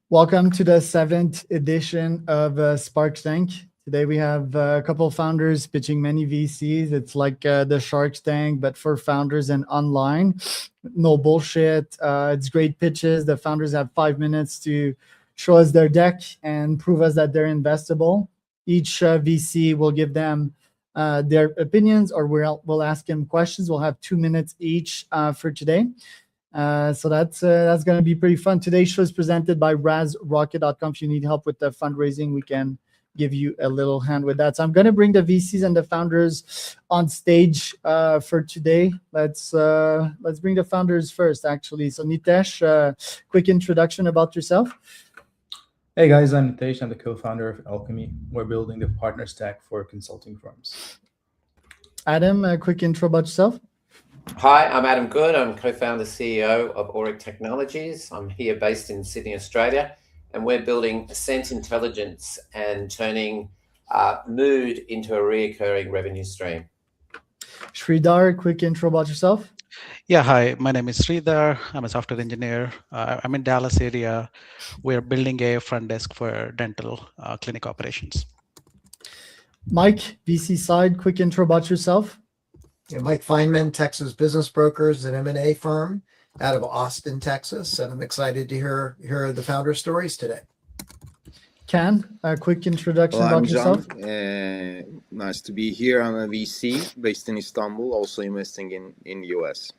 Welcome to the seventh edition of SparkTank. Today we have a couple of founders pitching many VCs. It's like the Shark Tank, but for founders and online. No bullshit. It's great pitches. The founders have 5 minutes to show us their deck and prove us that they're investable. Each VC will give them their opinions, or we'll ask them questions. We'll have 2 minutes each for today. So that's going to be pretty fun. Today's show is presented by razrocket.com. If you need help with the fundraising, we can give you a little hand with that. So I'm going to bring the VCs and the founders on stage for today. Let's bring the founders first, actually. So Nitesh, quick introduction about yourself. Hey guys, I'm Nitesh. I'm the co-founder of Alchemy. We're building the partner stack for consulting firms. Adam, a quick intro about yourself. Hi, I'm Adam Good. I'm co-founder CEO of Auric Technologies. I'm here based in Sydney, Australia, and we're building Scent Intelligence and turning mood into a reoccurring revenue stream. Sridhar, quick intro about yourself. Yeah, hi, my name is Sridhar. I'm a software engineer. I'm in Dallas area. We're building a front desk for dental clinic operations. Mike, VC side, quick intro about yourself. Yeah, Mike Feynman, Texas Business Brokers, an M&A firm out of Austin, Texas, and I'm excited to hear the founder stories today. Ken, a quick introduction Well, about I'm yourself. John. Nice to be here. I'm a VC based in Istanbul, also investing in the US.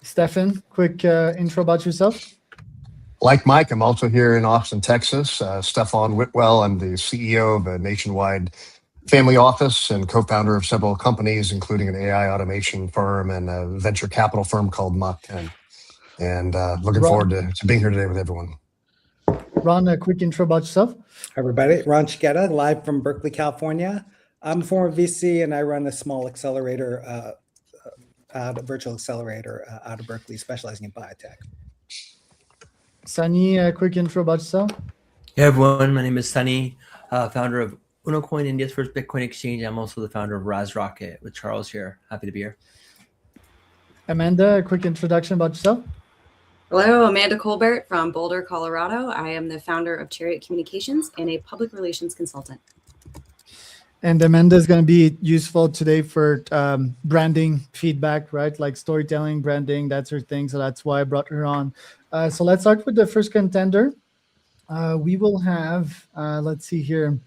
Stefan, quick intro about yourself. Like Mike, I'm also here in Austin, Texas. Stefan Whitwell, I'm the CEO of a nationwide family office and co-founder of several companies, including an AI automation firm and a venture capital firm called Mach 10. And looking forward to being here today with everyone. Ron, a quick intro about yourself. Hi, everybody. Ron Chiquetta, live from Berkeley, California. I'm a former VC and I run a small accelerator, virtual accelerator out of Berkeley, specializing in biotech. Sunny, a quick intro about yourself. Hey everyone, my name is Sunny, founder of UnoCoin, India's first Bitcoin exchange. I'm also the founder of RazRocket with Charles here. Happy to be here. Amanda, a quick introduction about yourself. Hello, Amanda Colbert from Boulder, Colorado. I am the founder of Chariot Communications and a public relations consultant. And Amanda is going to be useful today for branding feedback, right? Like storytelling, branding, that's her thing. So that's why I brought her on. So let's start with the first contender. We will have, let's see here,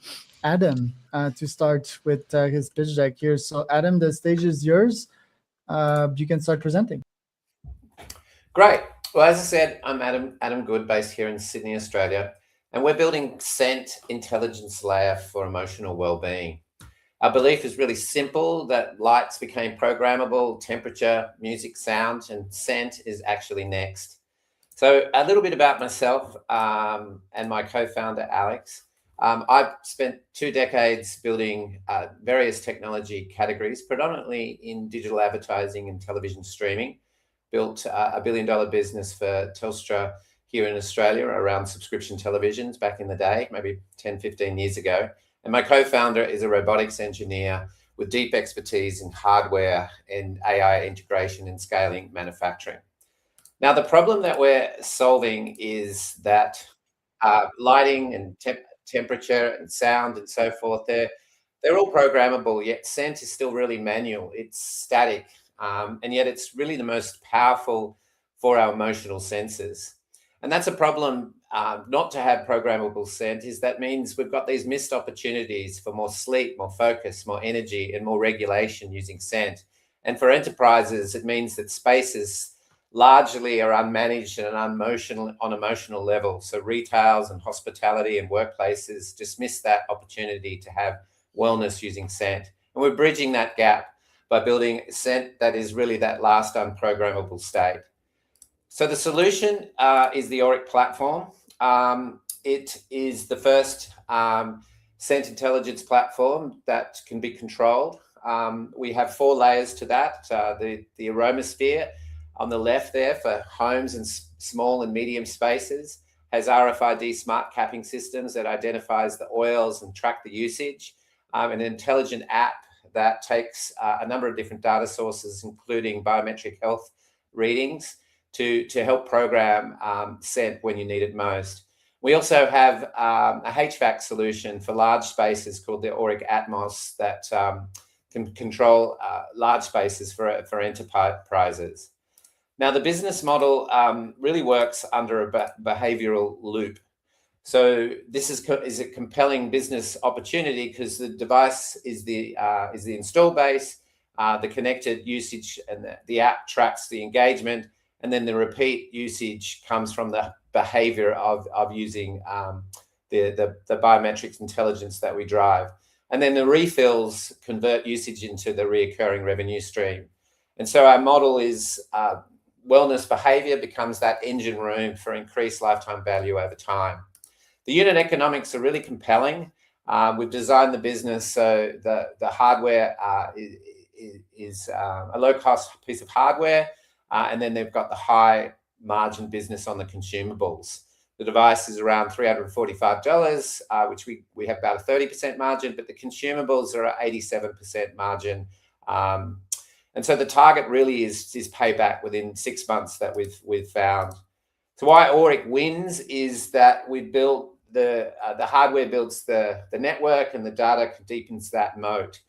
Adam to start with his pitch deck here. So Adam, the stage is yours. You can start presenting. Great. Well, as I said, I'm Adam Good, based here in Sydney, Australia, and we're building Scent Intelligence Layer for emotional well-being. Our belief is really simple, that lights became programmable, temperature, music, sound, and scent is actually next. So a little bit about myself and my co-founder, Alex. I've spent 2 decades building various technology categories, predominantly in digital advertising and television streaming. Built a $1 billion business for Telstra here in Australia around subscription televisions back in the day, maybe 10, 15 years ago. And my co-founder is a robotics engineer with deep expertise in hardware and AI integration and scaling manufacturing. Now, the problem that we're solving is that lighting and temperature and sound and so forth, they're all programmable, yet scent is still really manual. It's static, and yet it's really the most powerful for our emotional senses. And that's a problem not to have programmable scent, is that means we've got these missed opportunities for more sleep, more focus, more energy, and more regulation using scent. And for enterprises, it means that spaces largely are unmanaged and on emotional level. So retails and hospitality and workplaces just miss that opportunity to have wellness using scent. And we're bridging that gap by building scent that is really that last unprogrammable state. So the solution is the Auric platform. It is the first scent intelligence platform that can be controlled. We have 4 layers to that. The aromasphere on the left there for homes and small and medium spaces has RFID smart capping systems that identifies the oils and track the usage. An intelligent app that takes a number of different data sources, including biometric health readings, to help program scent when you need it most. We also have a HVAC solution for large spaces called the Auric Atmos that can control large spaces for enterprises. Now, the business model really works under a behavioral loop. So this is a compelling business opportunity because the device is the install base, the connected usage, and the app tracks the engagement, and then the repeat usage comes from the behavior of using the biometrics intelligence that we drive. And then the refills convert usage into the reoccurring revenue stream. And so our model is wellness behavior becomes that engine room for increased lifetime value over time. The unit economics are really compelling. We've designed the business so the hardware is a low-cost piece of hardware, and then they've got the high margin business on the consumables. The device is around $345, which we have about a 30% margin, but the consumables are at 87% margin. And so the target really is payback within 6 months that we've found. So why Auric wins is that we built the hardware builds the network, and the data deepens that moat.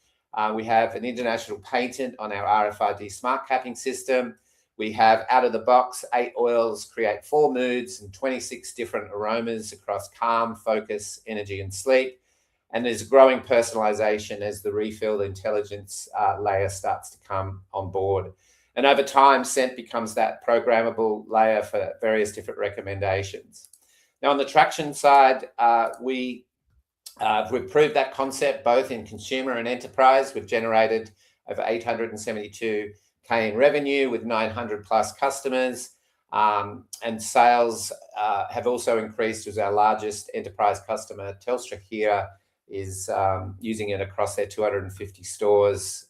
We have an international patent on our RFID smart capping system. We have out of the box 8 oils create 4 moods and 26 different aromas across calm, focus, energy, and sleep. And there's growing personalization as the refill intelligence layer starts to come on board. And over time, Scent becomes that programmable layer for various different recommendations. Now, on the traction side, we've proved that concept both in consumer and enterprise. We've generated over 872K in revenue with 900 plus customers. And sales have also increased as our largest enterprise customer, Telstra here, is using it across their 250 stores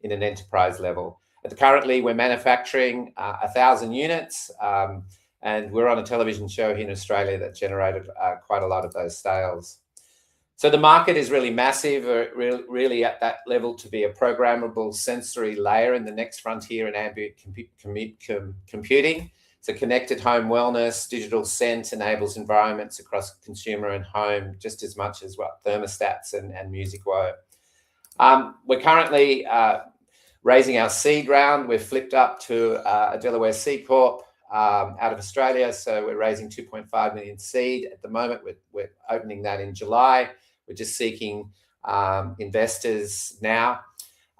in an enterprise level. Currently, we're manufacturing 1,000 units, and we're on a television show here in Australia that generated quite a lot of those sales. So the market is really massive, really at that level to be a programmable sensory layer in the next frontier in ambient computing. So connected home wellness, digital scent enables environments across consumer and home just as much as what thermostats and music were. We're currently raising our seed round. We've flipped up to a Delaware C Corp out of Australia. So we're raising 2.5 million seed at the moment. We're opening that in July. We're just seeking investors now.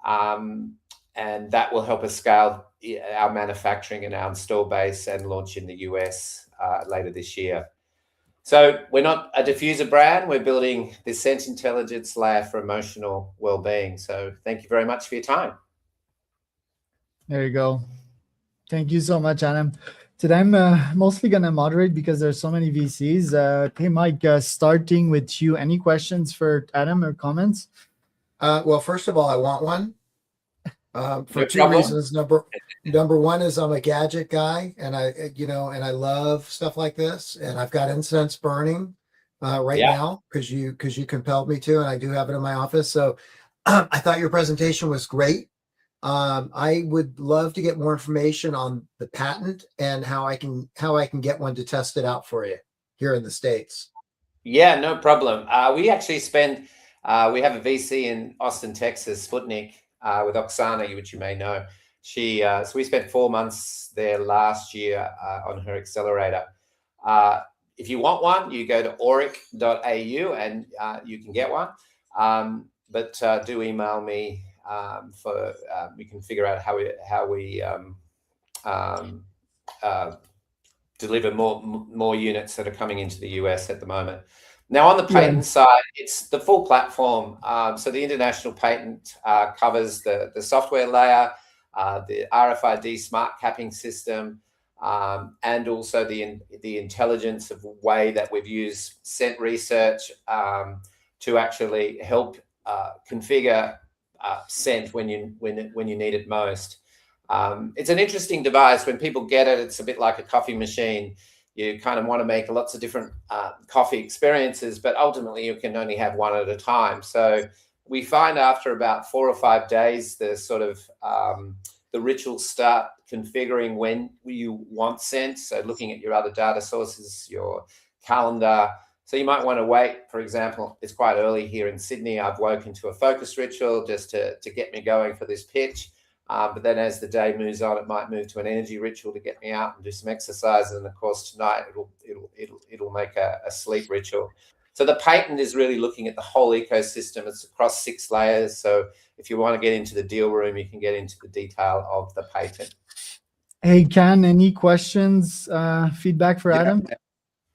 And that will help us scale our manufacturing and our install base and launch in the US later this year. So we're not a diffuser brand. We're building this Scent intelligence layer for emotional well-being. So thank you very much for your time. There you go. Thank you so much, Adam. Today I'm mostly going to moderate because there's so many VCs. Hey, Mike, starting with you, any questions for Adam or comments? Well, first of all, I want one for two reasons. Number one is I'm a gadget guy, and I love stuff like this, and I've got incense burning now because you compelled me to, and I do have it in my office. So I thought your presentation was great. I would love to get more information on the patent and how I can get one to test it out for you here in the States. Yeah, no problem. We actually we have a VC in Austin, Texas, Sputnik, with Oksana, which you may know. So we spent 4 months there last year on her accelerator. If you want one, you go to auric.au and you can get one. But do email me. We can figure out how we deliver more units that are coming into the US at the moment. Now, on the patent side, it's the full platform. So the international patent covers the software layer, the RFID smart capping system, and also the intelligence of the way that we've used scent research to actually help configure scent when you need it most. It's an interesting device. When people get it, it's a bit like a coffee machine. You kind of want to make lots of different coffee experiences, but ultimately you can only have one at a time. So we find after about 4 or 5 days, the sort of the rituals start configuring when you want scent. So looking at your other data sources, your calendar. So you might want to wait. For example, it's quite early here in Sydney. I've woken to a focus ritual just to get me going for this pitch. But then as the day moves on, it might move to an energy ritual to get me out and do some exercise. And of course, tonight it'll make a sleep ritual. So the patent is really looking at the whole ecosystem. It's across 6 layers. So if you want to get into the deal room, you can get into the detail of the patent. Hey, Ken, any questions, feedback for Adam?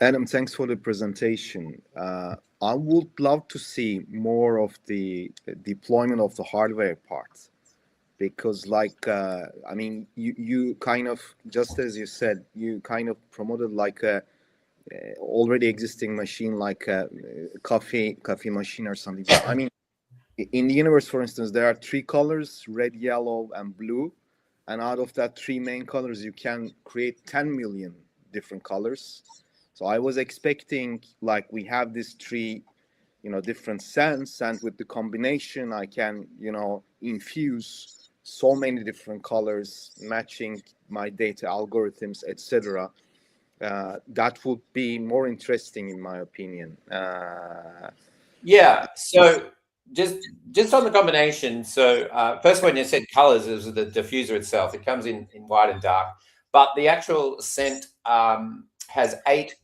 Adam, thanks for the presentation. I would love to see more of the deployment of the hardware part, because I mean, you kind of, just as you said, you kind of promoted like a already existing machine, like a coffee machine or something. But I mean, in the universe, for instance, there are 3 colors, red, yellow, and blue. And out of that 3 main colors, you can create 10 million different colors. So I was expecting, like, we have this 3, different scents, and with the combination, I can, infuse so many different colors, matching my data algorithms, etc. That would be more interesting, in my opinion. Yeah. So just on the combination. So first, when you said colors, is the diffuser itself. It comes in white and dark, but the actual scent has 8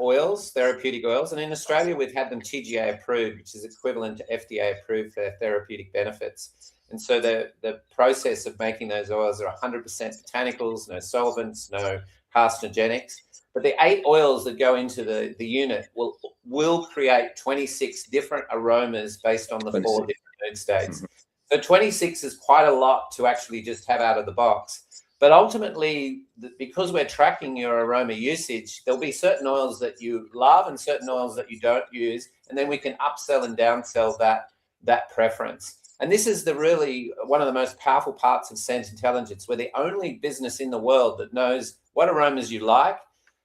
oils, therapeutic oils, and in Australia we've had them TGA approved, which is equivalent to FDA approved for therapeutic benefits. And so the process of making those oils are 100% botanicals, no solvents, no carcinogenics. But the 8 oils that go into the unit will create 26 different aromas based on the 4 different mood states. So 26 is quite a lot to actually just have out of the box. But ultimately, because we're tracking your aroma usage, there'll be certain oils that you love and certain oils that you don't use, and then we can upsell and downsell that preference. And this is really one of the most powerful parts of Scent Intelligence. We're the only business in the world that knows what aromas you like,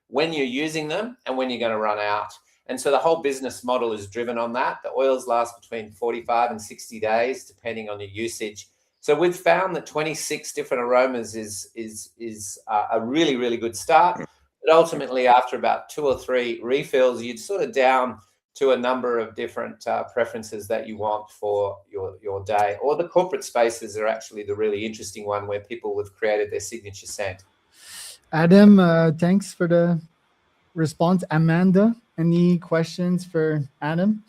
when you're using them, and when you're going to run out. And so the whole business model is driven on that. The oils last between 45 and 60 days, depending on your usage. So we've found that 26 different aromas is a really, really good start. But ultimately, after about 2 or 3 refills, you'd sort of down to a number of different preferences that you want for your day. Or the corporate spaces are actually the really interesting one, where people have created their signature scent. Adam, thanks for the response. Amanda, any questions for Adam?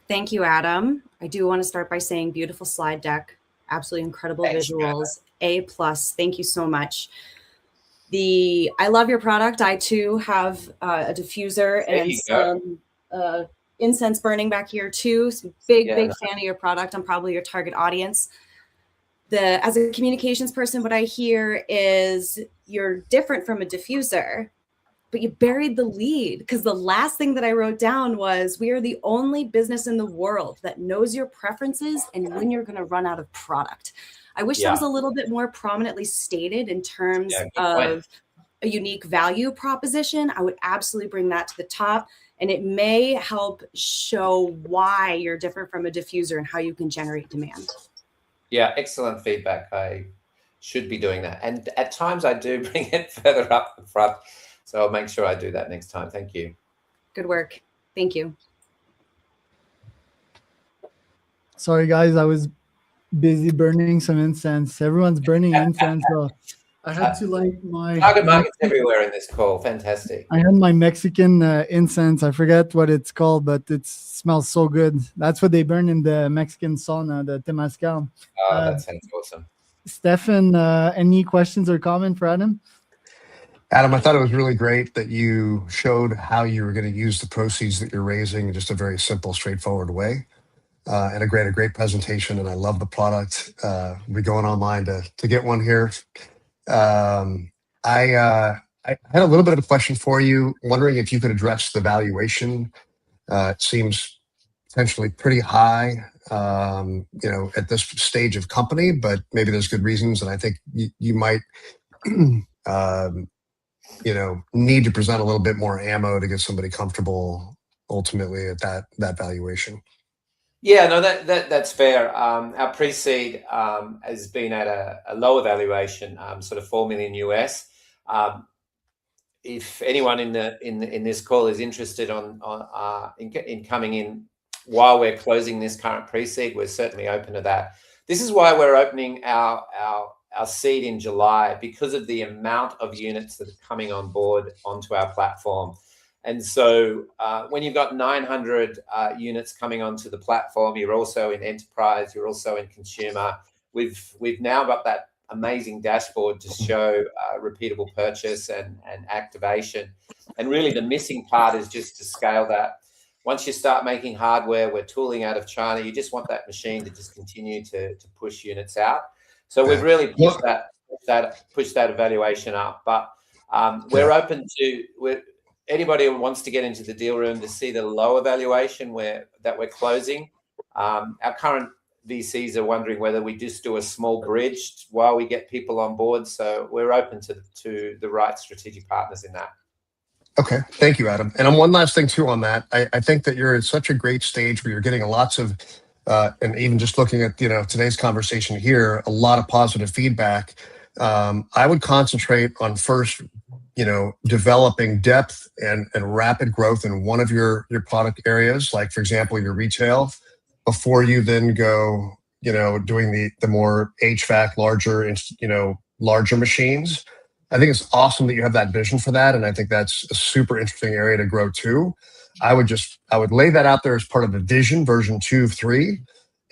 Thank you, Adam. I do want to start by saying beautiful slide deck, absolutely incredible visuals, A+. Thank you so much. I love your product. I too have a diffuser and some incense burning back here too. So big fan of your product. I'm probably your target audience. As a communications person, what I hear is you're different from a diffuser, but you buried the lead, because the last thing that I wrote down was, we are the only business in the world that knows your preferences and when you're going to run out of product. I wish that was a little bit more prominently stated in terms of a unique value proposition. I would absolutely bring that to the top, and it may help show why you're different from a diffuser and how you can generate demand. Yeah, excellent feedback. I should be doing that. And at times I do bring it further up the front. So I'll make sure I do that next time. Thank you. Good work. Thank you. Sorry, guys. I was busy burning some incense. Everyone's burning incense. So I had to light my... Target markets everywhere in this call. Fantastic. I had my Mexican incense. I forget what it's called, but it smells so good. That's what they burn in the Mexican sauna, the Temazcal. Oh, that sounds awesome. Stefan, any questions or comment for Adam? Adam, I thought it was really great that you showed how you were going to use the proceeds that you're raising in just a very simple, straightforward way. And a great presentation, and I love the product. We'll be going online to get one here. I had a little bit of a question for you, wondering if you could address the valuation. It seems potentially pretty high, at this stage of company, but maybe there's good reasons, and I think you might, need to present a little bit more ammo to get somebody comfortable ultimately at that valuation. Yeah, no, that's fair. Our pre-seed has been at a lower valuation, sort of $4 million US. If anyone in this call is interested in coming in while we're closing this current pre-seed, we're certainly open to that. This is why we're opening our seed in July, because of the amount of units that are coming on board onto our platform. And so when you've got 900 units coming onto the platform, you're also in enterprise, you're also in consumer. We've now got that amazing dashboard to show repeatable purchase and activation. And really the missing part is just to scale that. Once you start making hardware, we're tooling out of China, you just want that machine to just continue to push units out. So we've really pushed that evaluation up. But we're open to anybody who wants to get into the deal room to see the lower valuation that we're closing. Our current VCs are wondering whether we just do a small bridge while we get people on board. So we're open to the right strategic partners in that. Okay, thank you, Adam. And one last thing too on that, I think that you're at such a great stage where you're getting lots of, and even just looking at today's conversation here, a lot of positive feedback. I would concentrate on first, developing depth and rapid growth in one of your product areas, like for example your retail, before you then go, doing the more HVAC, larger machines. I think it's awesome that you have that vision for that, and I think that's a super interesting area to grow too. I would lay that out there as part of the vision, version 2, 3,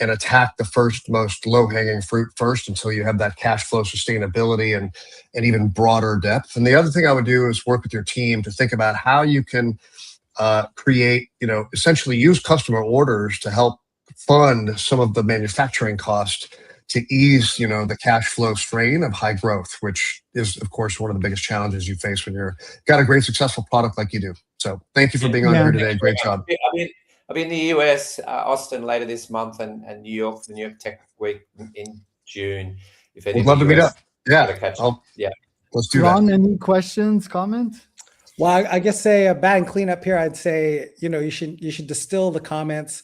and attack the first most low-hanging fruit first until you have that cash flow sustainability and even broader depth. And the other thing I would do is work with your team to think about how you can create, essentially use customer orders to help fund some of the manufacturing costs to ease, the cash flow strain of high growth, which is, of course, one of the biggest challenges you face when you're got a great, successful product like you do. So thank you for being on here today. Great job. I'll be in the US, Austin later this month, and New York, the New York Tech Week in June. If We'd love to meet up. Yeah. Let's do Ron, that. any questions, comments? Well, I guess say a bad cleanup here. I'd say, you should distill the comments.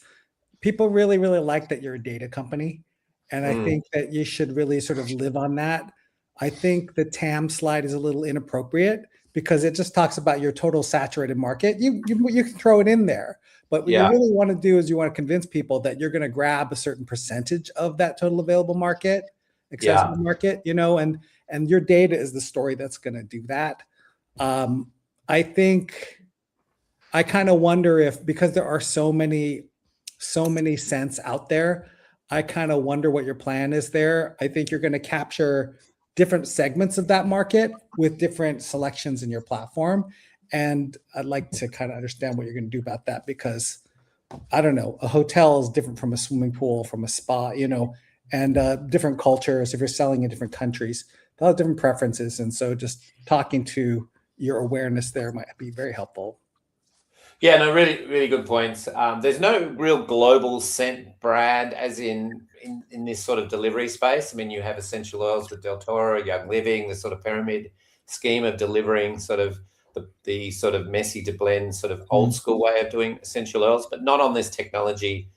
People really, really like that you're a data company. And I think that you should really sort of live on that. I think the TAM slide is a little inappropriate because it just talks about your total saturated market. You can throw it in there, but what you really want to do is you want to convince people that you're going to grab a certain percentage of that total available market, accessible market, and your data is the story that's going to do that. I think I kind of wonder if, because there are so many cents out there, I kind of wonder what your plan is there. I think you're going to capture different segments of that market with different selections in your platform. And I'd like to kind of understand what you're going to do about that, because I don't know, a hotel is different from a swimming pool, from a spa, and different cultures. If you're selling in different countries, they'll have different preferences. And so just talking to your awareness there might be very helpful. Yeah, no, really, really good points. There's no real global scent brand as in this sort of delivery space. I mean, you have essential oils with Del Toro, Young Living, the sort of pyramid scheme of delivering sort of the sort of messy to blend sort of old school way of doing essential oils, but not on this technology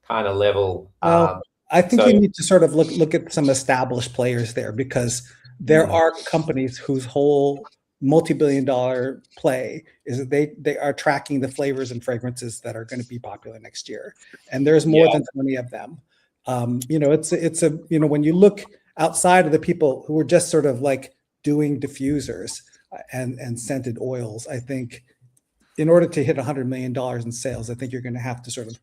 kind of level. Well, I think you need to sort of look at some established players there, because there are companies whose whole multi-billion-dollar play is that they are tracking the flavors and fragrances that are going to be popular next year, and there's more than 20 of them. It's when you look outside of the people who are just sort of like doing diffusers and scented oils, I think in order to hit $100 million in sales, I think you're going to have to sort of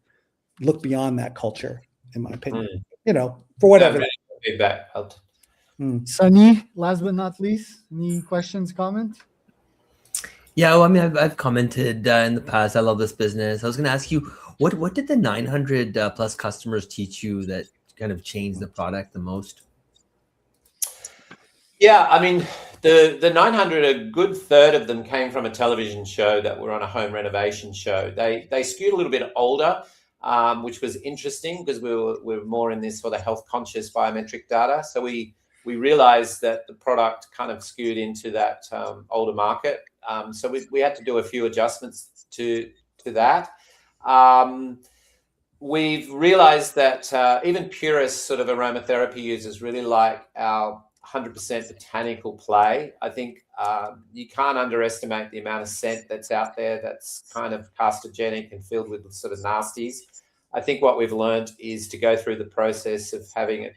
look beyond that culture, in my opinion. For whatever. Feedback helped. Sunny, last but not least, any questions, comments? Yeah, well, I mean, I've commented in the past. I love this business. I was going to ask you, what did the 900 plus customers teach you that kind of changed the product the most? Yeah, I mean, the 900, a good third of them came from a television show that were on a home renovation show. They skewed a little bit older, which was interesting because we were more in this sort of health conscious biometric data. So we realized that the product kind of skewed into that older market. So we had to do a few adjustments to that. we've realized that even purist sort of aromatherapy users really like our 100% botanical play. I think you can't underestimate the amount of scent that's out there that's kind of carcinogenic and filled with sort of nasties. I think what we've learned is to go through the process of having it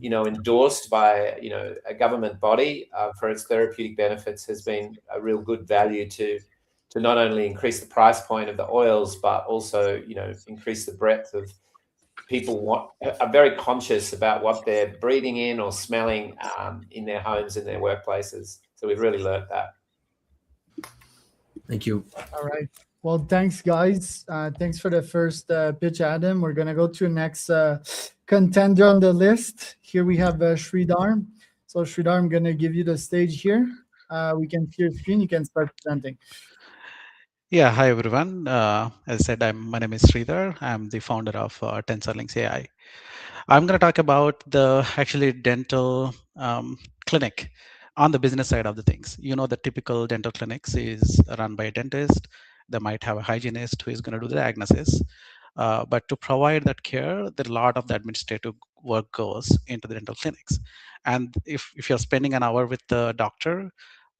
endorsed by a government body for its therapeutic benefits has been a real good value to not only increase the price point of the oils, but also increase the breadth of people are very conscious about what they're breathing in or smelling in their homes, in their workplaces. So we've really learned that. Thank you. All right. Well, thanks, guys. Thanks for the first pitch, Adam. We're going to go to next contender on the list. Here we have Sridhar. So, Sridhar, I'm going to give you the stage here. We can see your screen. You can start presenting. Yeah, hi everyone. As I said, my name is Sridhar. I'm the founder of TensorLinks AI. I'm going to talk about the actually dental clinic on the business side of the things. The typical dental clinics is run by a dentist. They might have a hygienist who is going to do the diagnosis. But to provide that care, a lot of the administrative work goes into the dental clinics. And if you're spending an hour with the doctor,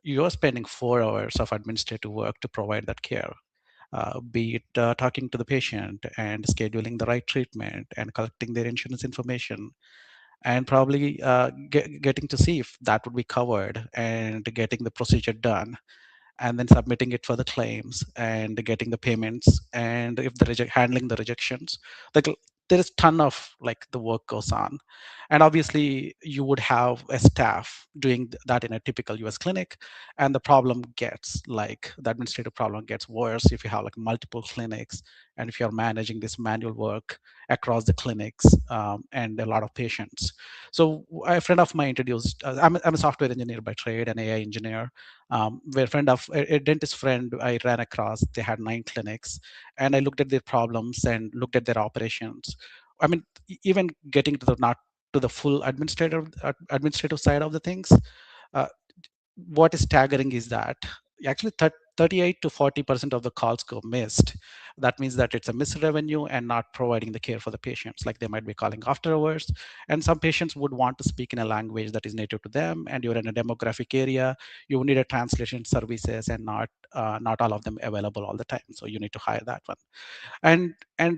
you're spending 4 hours of administrative work to provide that care. Be it talking to the patient and scheduling the right treatment and collecting their insurance information, and probably getting to see if that would be covered and getting the procedure done, and then submitting it for the claims and getting the payments, and if handling the rejections. Like, there is ton of the work goes on, and obviously you would have a staff doing that in a typical US clinic, and the administrative problem gets worse if you have multiple clinics, and if you're managing this manual work across the clinics and a lot of patients. So a friend of mine introduced, I'm a software engineer by trade, an AI engineer, where a dentist friend I ran across, they had 9 clinics, and I looked at their problems and looked at their operations. I mean, even getting to not to the full administrative side of the things, uh, what is staggering is that actually 38 to 40% of the calls go missed. That means that it's a missed revenue and not providing the care for the patients. Like, they might be calling after hours, and some patients would want to speak in a language that is native to them, and you're in a demographic area, you need a translation services, and not all of them available all the time. So you need to hire that one. And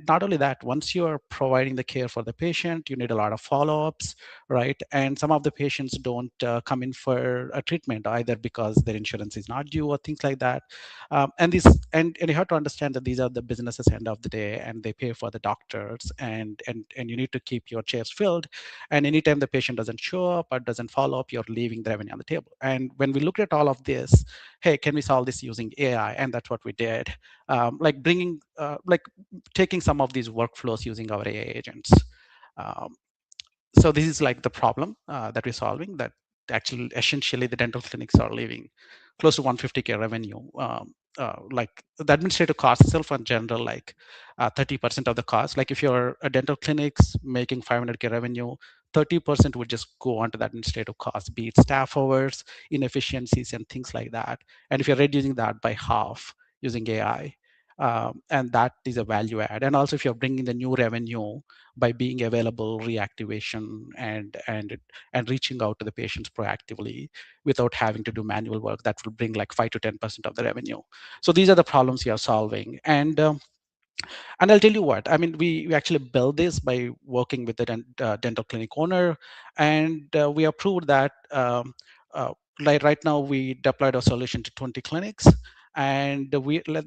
not only that, once you are providing the care for the patient, you need a lot of follow-ups, right? And some of the patients don't come in for a treatment either because their insurance is not due or things like that. And you have to understand that these are the businesses end of the day, and they pay for the doctors, and you need to keep your chairs filled. And anytime the patient doesn't show up or doesn't follow up, you're leaving the revenue on the table. And when we looked at all of this, hey, can we solve this using AI? And that's what we did. Taking some of these workflows using our AI agents. So this is the problem that we're solving, that actually essentially the dental clinics are leaving close to 150K revenue. The administrative cost itself in general, 30% of the cost. Like, if you're a dental clinics making 500K revenue, 30% would just go onto the administrative cost, be it staff hours, inefficiencies, and things like that. And if you're reducing that by half using AI, and that is a value add. And also, if you're bringing the new revenue by being available, reactivation, and reaching out to the patients proactively without having to do manual work, that will bring 5 to 10% of the revenue. So these are the problems you are solving. And I'll tell you what, I mean, we actually built this by working with the dental clinic owner, and we have proved that right now we deployed our solution to 20 clinics. And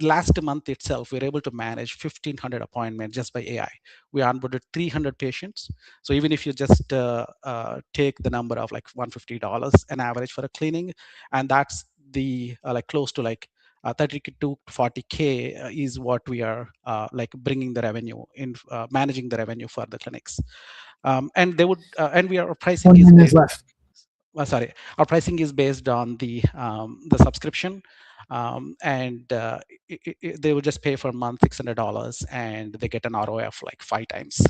last month itself, we were able to manage 1,500 appointments just by AI. We onboarded 300 patients. So even if you just take the number of $150 an average for a cleaning, and that's the close to 30 to 40K is what we are bringing the revenue in, managing the revenue for the clinics. And they would, and our pricing is based. Our pricing is based on the subscription, and they would just pay for a month $600, and they get an ROI of 5 times.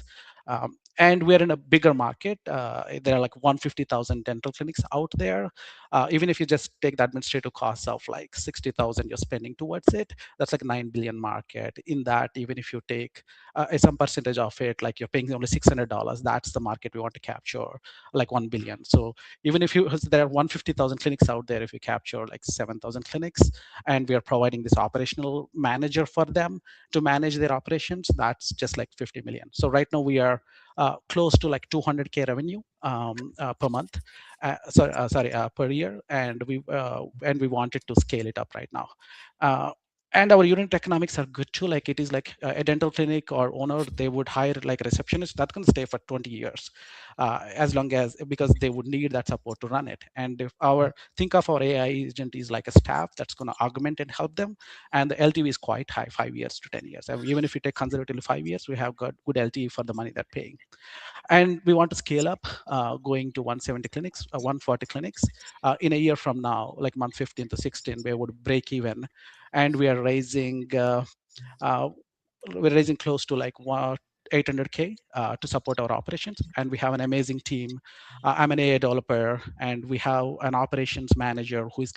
And we're in a bigger market. There are 150,000 dental clinics out there. Even if you just take the administrative costs of like 60,000 you're spending towards it, that's like a 9 billion market. In that, even if you take some percentage of it, like you're paying only $600, that's the market we want to capture, like 1 billion. So even if there are 150,000 clinics out there, if you capture like 7,000 clinics, and we are providing this operational manager for them to manage their operations, that's just like 50 million. So right now we are close to like 200K revenue per month, per year, and we wanted to scale it up right now. And our unit economics are good too. Like it is like a dental clinic or owner, they would hire like a receptionist that can stay for 20 years, as long as, because they would need that support to run it. And if think of our AI agent is like a staff that's going to augment and help them, and the LTV is quite high, 5 years to 10 years. Even if you take conservatively 5 years, we have got good LTV for the money they're paying. And we want to scale up, going to 170 clinics, 140 clinics in a year from now, like month 15 to 16, we would break even. And we are raising close to like 800K to support our operations. And we have an amazing team. I'm an AI developer, and we have an operations manager who's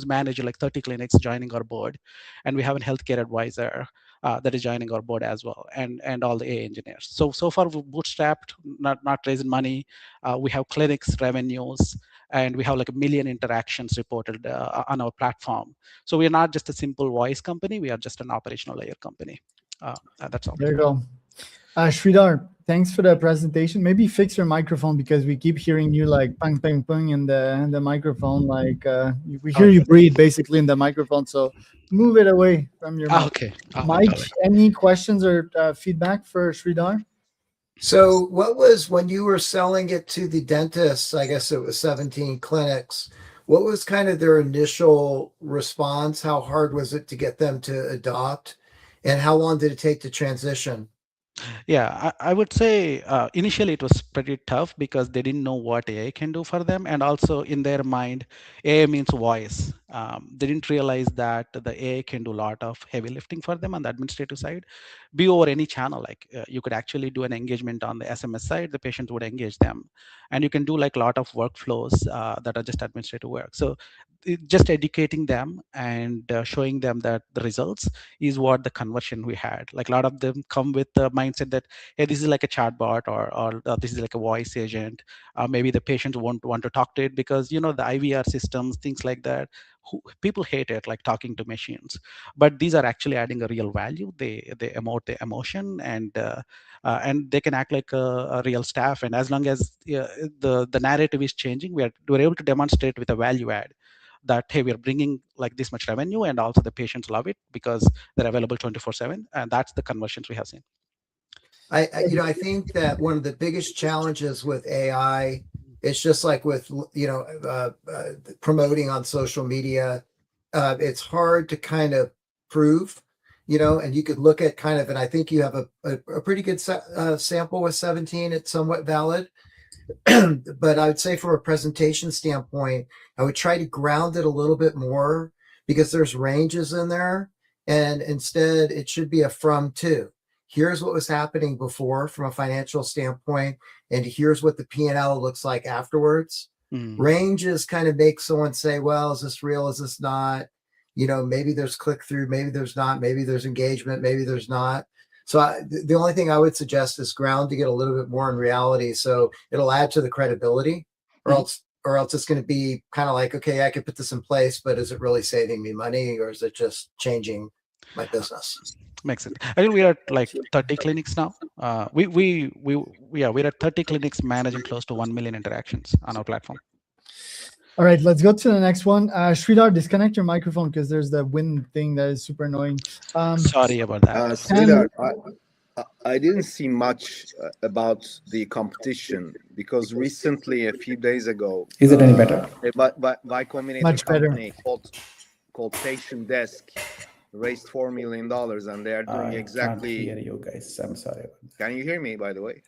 managing like 30 clinics joining our board. And we have a healthcare advisor that is joining our board as well, and all the AI engineers. So far we've bootstrapped, not raising money. We have clinics revenues, and we have like 1 million interactions reported on our platform. So we are not just a simple voice company, we are just an operational layer company. That's all. There you go. Sridhar, thanks for the presentation. Maybe fix your microphone, because we keep hearing you like pang, pang, pang in the microphone. Like we hear you breathe basically in the microphone. So move it away from your mic. Okay. Mike, any questions or feedback for Sridhar? So what was, when you were selling it to the dentists, I guess it was 17 clinics, what was kind of their initial response? How hard was it to get them to adopt? And how long did it take to transition? Yeah, I would say initially it was pretty tough, because they didn't know what AI can do for them. And also in their mind, AI means voice. They didn't realize that the AI can do a lot of heavy lifting for them on the administrative side, be over any channel. Like you could actually do an engagement on the SMS side, the patient would engage them. And you can do like a lot of workflows that are just administrative work. So just educating them and showing them that the results is what the conversion we had. Like a lot of them come with the mindset that, hey, this is like a chatbot, or this is like a voice agent. Maybe the patient won't want to talk to it, because the IVR systems, things like that, people hate it, like talking to machines. But these are actually adding a real value. They emote the emotion, and they can act like a real staff. And as long as the narrative is changing, we're able to demonstrate with a value add that, hey, we're bringing like this much revenue, and also the patients love it because they're available 24/7, and that's the conversions we have seen. I think that one of the biggest challenges with AI, it's just like with promoting on social media, it's hard to kind of prove, and you could look at kind of, and I think you have a pretty good sample with 17. It's somewhat valid. But I would say from a presentation standpoint, I would try to ground it a little bit more, because there's ranges in there, and instead it should be a from to. Here's what was happening before from a financial standpoint, and here's what the P&L looks like afterwards. Ranges kind of make someone say, well, is this real? Is this not? Maybe there's click through, maybe there's not, maybe there's engagement, maybe there's not. So the only thing I would suggest is ground to get a little bit more in reality. So it'll add to the credibility, or else it's going to be kind of like, okay, I could put this in place, but is it really saving me money, or is it just changing my business? Makes sense. I think we are at like 30 clinics now. We're at 30 clinics managing close to 1 million interactions on our platform. All right, let's go to the next one. Sridhar, disconnect your microphone, because there's the wind thing that is super annoying. Sorry about that. Sridhar, I didn't see much about the competition, because recently, a few days ago, Is it any better? Y Combinator Much better. company called Patient Desk raised $4 million, and they are doing exactly. Can't hear you guys. I'm sorry. Can you hear me, by the way?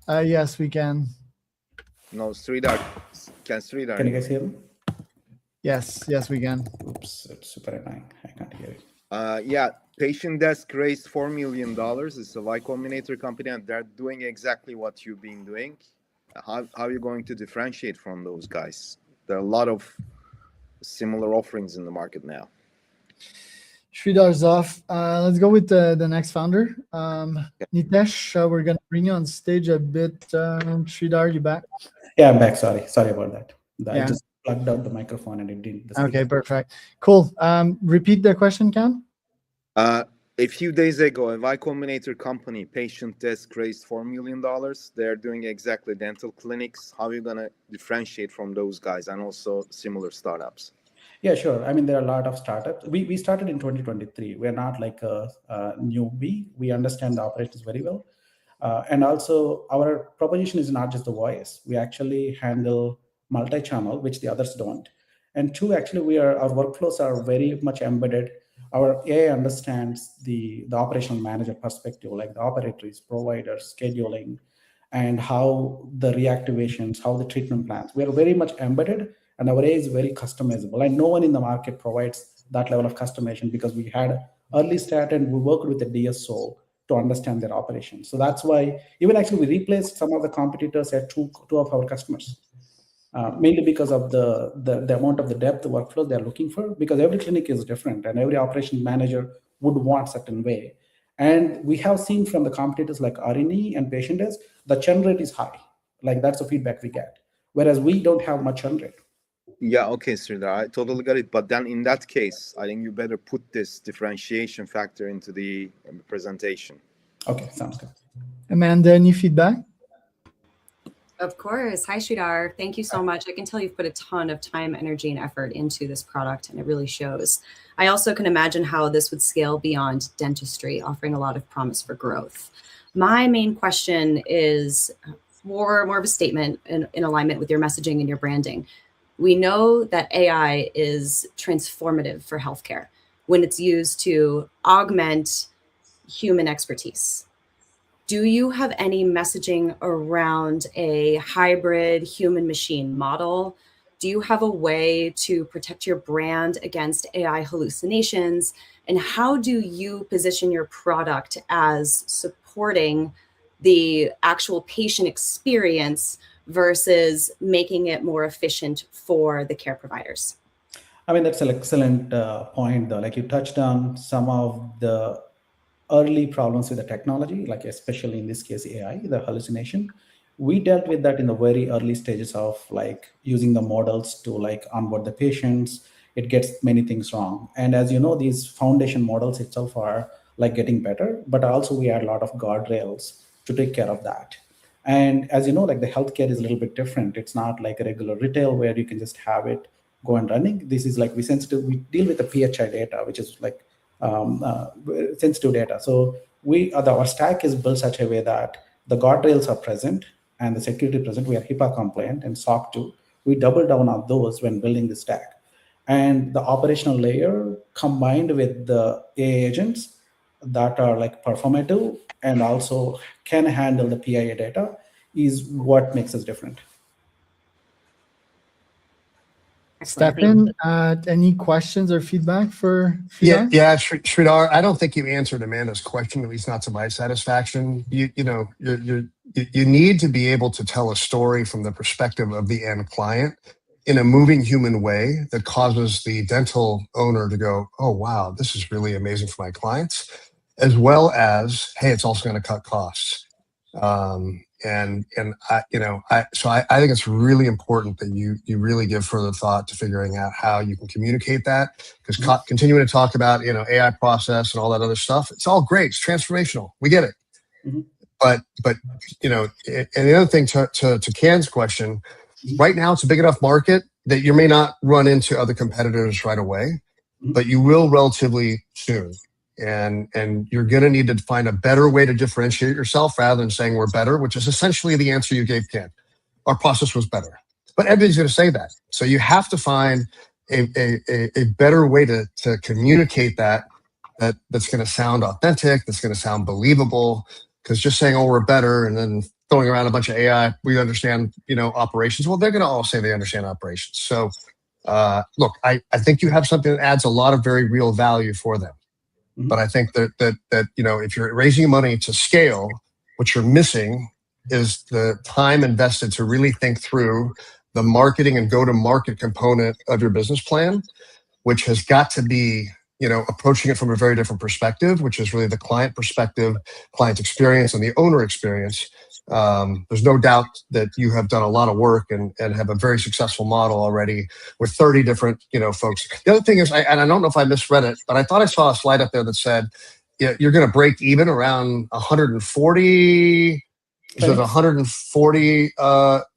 Yes, we can. No, Sridhar. Sridhar? Can you guys hear me? Yes, we can. Oops, it's super annoying. I can't hear it. Yeah, Patient Desk raised $4 million. It's a Y Combinator company, and they're doing exactly what you've been doing. How are you going to differentiate from those guys? There are a lot of similar offerings in the market now. Sridhar's off. Let's go with the next founder. Nitesh, we're going to bring you on stage a bit. Sridhar, you back? Yeah, I'm back. Sorry about that. I Yeah. just plugged out the microphone and it didn't. Okay, perfect. Cool. Repeat the question, Cam. A few days ago, a Y Combinator company, Patient Desk, raised $4 million. They're doing exactly dental clinics. How are you going to differentiate from those guys and also similar startups? Yeah, sure. I mean, there are a lot of startups. We started in 2023. We're not like a newbie. We understand the operations very well. And also, our proposition is not just the voice. We actually handle multi-channel, which the others don't. And two, actually, our workflows are very much embedded. Our AI understands the operational manager perspective, like the operators, providers, scheduling, and how the reactivations, how the treatment plans. We are very much embedded, and our AI is very customizable. And no one in the market provides that level of customization because we had early start and we worked with the DSO to understand their operations. So that's why even actually we replaced some of the competitors at two of our customers. Mainly because of the amount of the depth workflow they're looking for, because every clinic is different and every operations manager would want certain way. And we have seen from the competitors like RNE and Patient Desk, the churn rate is high. Like that's the feedback we get. Whereas we don't have much churn rate. Yeah, okay, Sridhar, I totally got it. But then in that case, I think you better put this differentiation factor into the presentation. Okay, sounds good. Amanda, any feedback? Of course. Hi, Sridhar. Thank you so much. I can tell you've put a ton of time, energy, and effort into this product, and it really shows. I also can imagine how this would scale beyond dentistry, offering a lot of promise for growth. My main question is more of a statement in alignment with your messaging and your branding. We know that AI is transformative for healthcare when it's used to augment human expertise. Do you have any messaging around a hybrid human-machine model? Do you have a way to protect your brand against AI hallucinations? And how do you position your product as supporting the actual patient experience versus making it more efficient for the care providers? I mean, that's an excellent point, though. Like you touched on some of the early problems with the technology, like especially in this case, AI, the hallucination. We dealt with that in the very early stages of like using the models to like onboard the patients. It gets many things wrong. And as you know, these foundation models itself are like getting better, but also we add a lot of guardrails to take care of that. And as you know, like the healthcare is a little bit different. It's not like a regular retail where you can just have it go and running. This is like we deal with the PHI data, which is like sensitive data. So our stack is built such a way that the guardrails are present and the security present. We are HIPAA compliant and SOC 2. We double down on those when building the stack. And the operational layer combined with the AI agents that are like performative and also can handle the PIA data is what makes us different. Stefan, any questions or feedback for Sridhar? Yeah, Sridhar, I don't think you answered Amanda's question, at least not to my satisfaction. You need to be able to tell a story from the perspective of the end client in a moving human way that causes the dental owner to go, oh, wow, this is really amazing for my clients, as well as, hey, it's also going to cut costs. I think it's really important that you really give further thought to figuring out how you can communicate that, because continuing to talk about AI process and all that other stuff, it's all great, it's transformational, we get it. Mm-hmm. But and the other thing to Can's question, right now it's a big enough market that you may not run into other competitors right away, but you will relatively soon. And you're going to need to find a better way to differentiate yourself rather than saying we're better, which is essentially the answer you gave, Ken. Our process was better. But everybody's going to say that. So you have to find a better way to communicate that's going to sound authentic, that's going to sound believable, because just saying, oh, we're better, and then throwing around a bunch of AI, we understand, operations. Well, they're going to all say they understand operations. So look, I think you have something that adds a lot of very real value for them. But I think that if you're raising money to scale, what you're missing is the time invested to really think through the marketing and go-to-market component of your business plan, which has got to be, approaching it from a very different perspective, which is really the client perspective, client experience, and the owner experience. There's no doubt that you have done a lot of work and have a very successful model already with 30 different, folks. The other thing is, and I don't know if I misread it, but I thought I saw a slide up there that said you're going to break even around 140. Is it 140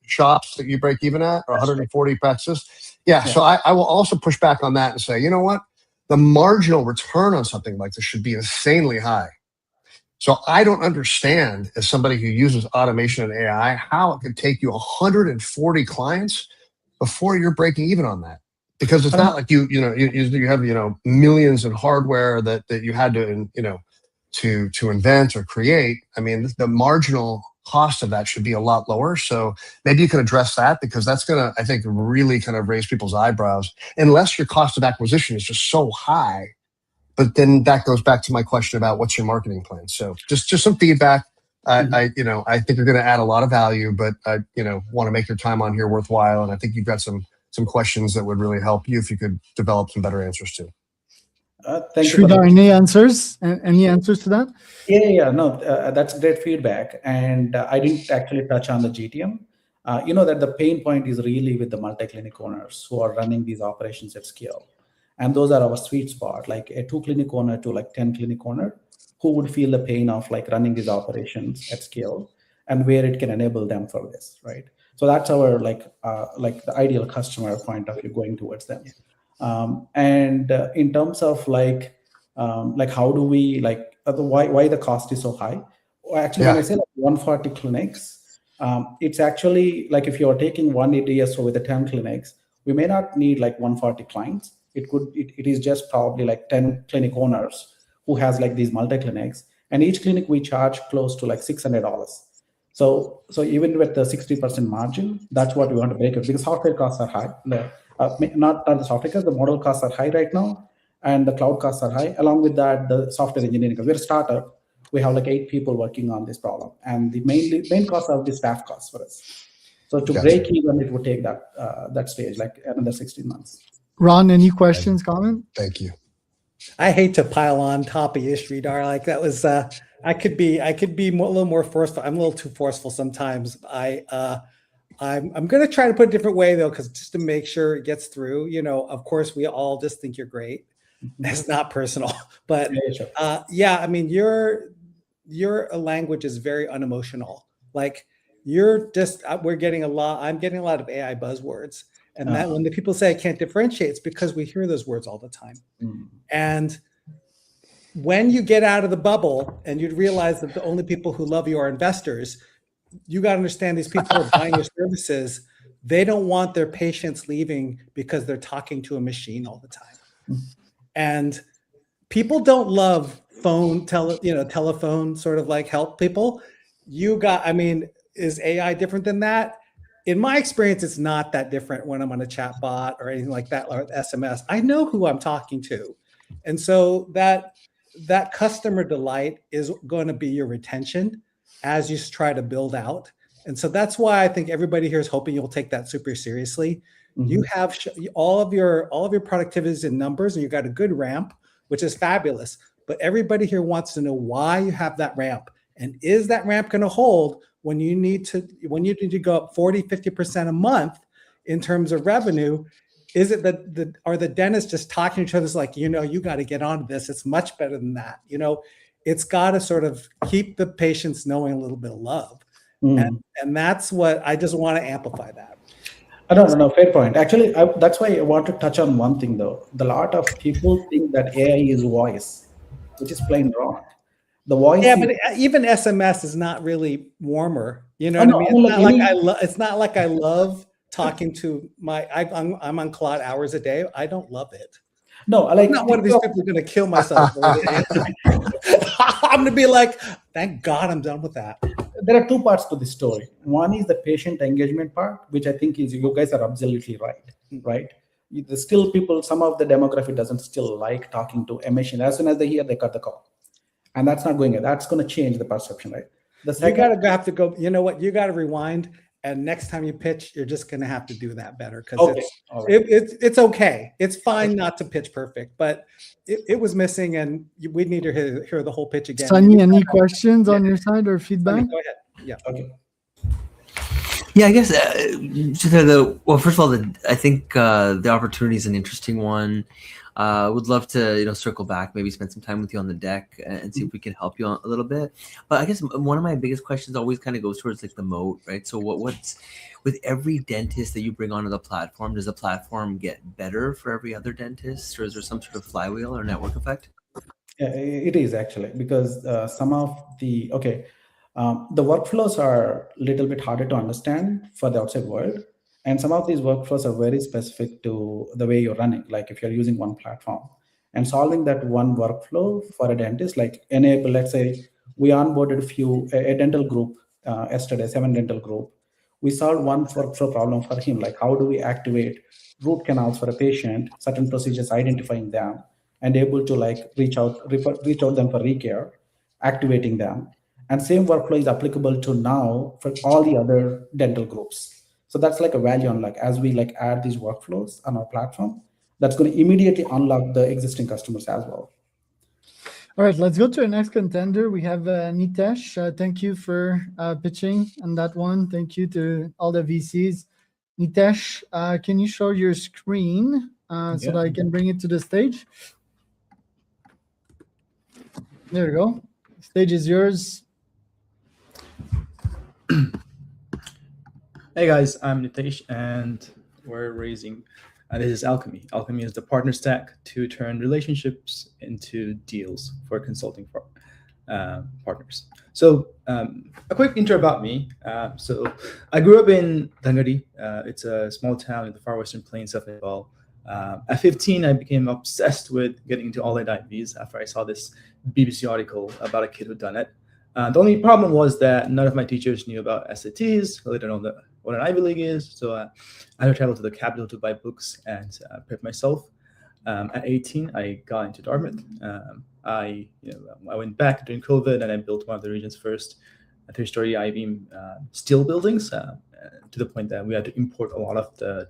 shops that you break even at, or 140 practices? Yeah. So I will also push back on that and say, you know what? The marginal return on something like this should be insanely high. So I don't understand, as somebody who uses automation and AI, how it could take you 140 clients before you're breaking even on that. Because it's not like you have millions in hardware that you had to to invent or create. I mean, the marginal cost of that should be a lot lower. So maybe you can address that, because that's going to, I think, really kind of raise people's eyebrows, unless your cost of acquisition is just so high. But then that goes back to my question about what's your marketing plan. So just some feedback. I think you're going to add a lot of value, but I want to make your time on here worthwhile. And I think you've got some questions that would really help you if you could develop some better answers to. Thank you. Any answers? Any answers to that? No, that's great feedback. And I didn't actually touch on the GTM. That the pain point is really with the multi-clinic owners who are running these operations at scale. And those are our sweet spot, like a 2-clinic owner to like 10-clinic owner who would feel the pain of like running these operations at scale, and where it can enable them for this, right? So that's our like the ideal customer point of view going towards them. And in terms of like how do we why the cost is so high? Actually, when I say like 140 clinics, it's actually like if you're taking one ADSO with the 10 clinics, we may not need like 140 clients. It is just probably like 10 clinic owners who has like these multi-clinics, and each clinic we charge close to like $600. So even with the 60% margin, that's what we want to break it, because software costs are high. Not the software costs, the model costs are high right now, and the cloud costs are high. Along with that, the software engineering, because we're a startup, we have like 8 people working on this problem, and the main costs are the staff costs for us. So to break even, it would take that stage, like another 16 months. Ron, any questions, comment? Thank you. I hate to pile on top of you, Sridhar. Like that was, I could be a little more forceful. I'm a little too forceful sometimes. I'm going to try to put it a different way though, because just to make sure it gets through. Of course, we all just think you're great. That's not personal, but I mean, your language is very unemotional. Like I'm getting a lot of AI buzzwords. And that when the people say I can't differentiate, it's because we hear those words all the time. And when you get out of the bubble and you realize that the only people who love you are investors, you got to understand these people who are buying your services, they don't want their patients leaving because they're talking to a machine all the time. And people don't love telephone sort of like help people. Is AI different than that? In my experience, it's not that different when I'm on a chat bot or anything like that, or SMS. I know who I'm talking to. And so that customer delight is going to be your retention as you try to build out. And so that's why I think everybody here is hoping you'll take that super seriously. You have all of your productivities in numbers, and you got a good ramp, which is fabulous. But everybody here wants to know why you have that ramp. And is that ramp going to hold when you need to go up 40, 50% a month in terms of revenue? Is it that are the dentists just talking to each other like, you got to get onto this. It's much better than that. It's got to sort of keep the patients knowing a little bit of love. And that's what I just want to amplify that. No, fair point. Actually, that's why I want to touch on one thing though. A lot of people think that AI is voice, which is plain wrong. The voice, but even SMS is not really warmer. You know what I mean? It's not like I love talking to I'm on Claude hours a day. I don't love it. No, I'm not one of these people who's going to kill myself. I'm going to be like, thank God I'm done with that. There are 2 parts to this story. One is the patient engagement part, which I think is you guys are absolutely right? There's still people, some of the demographic doesn't still like talking to a machine. As soon as they hear, they cut the call. And that's not going to, that's going to change the perception, right? The second, you got to go, you know what? You got to rewind And next time you pitch, you're just going to have to do that better because Okay. All right. it's okay. It's fine not to pitch perfect, but it was missing, and we need to hear the whole pitch again. Sunny, any questions on your side or feedback? Go ahead. Yeah. Okay. Yeah, I guess well, first of all, I think the opportunity is an interesting one. Would love to circle back, maybe spend some time with you on the deck and see if we can help you a little bit. But I guess one of my biggest questions always kind of goes towards like the moat, right? So what's with every dentist that you bring onto the platform, does the platform get better for every other dentist, or is there some sort of flywheel or network effect? Yeah, it is actually, because some of the workflows are a little bit harder to understand for the outside world. And some of these workflows are very specific to the way you're running, like if you're using one platform. And solving that one workflow for a dentist, like enable, let's say we onboarded a dental group yesterday, 7 dental group. We solved one workflow problem for him, like how do we activate root canals for a patient, certain procedures, identifying them, and able to like reach out them for recare, activating them. And same workflow is applicable to now for all the other dental groups. So that's like a value unlock as we like add these workflows on our platform. That's going to immediately unlock the existing customers as well. All right, let's go to our next contender. We have Nitesh. Thank you for pitching on that one. Thank you to all the VCs. Nitesh, can you show your screen so that I can bring it to the stage? There you go. Stage is yours. Hey guys, I'm Nitesh, and we're raising, this is Alchemy. Alchemy is the partner stack to turn relationships into deals for consulting partners. So a quick intro about me. So I grew up in Dangari. It's a small town in the far western plains of Nepal. At 15, I became obsessed with getting into online IVs after I saw this BBC article about a kid who'd done it. The only problem was that none of my teachers knew about SATs, let alone what an Ivy League is. So I had to travel to the capital to buy books and prep myself. At 18, I got into Dartmouth. I went back during COVID, and I built one of the region's first 3-story I-beam steel buildings, to the point that we had to import a lot of the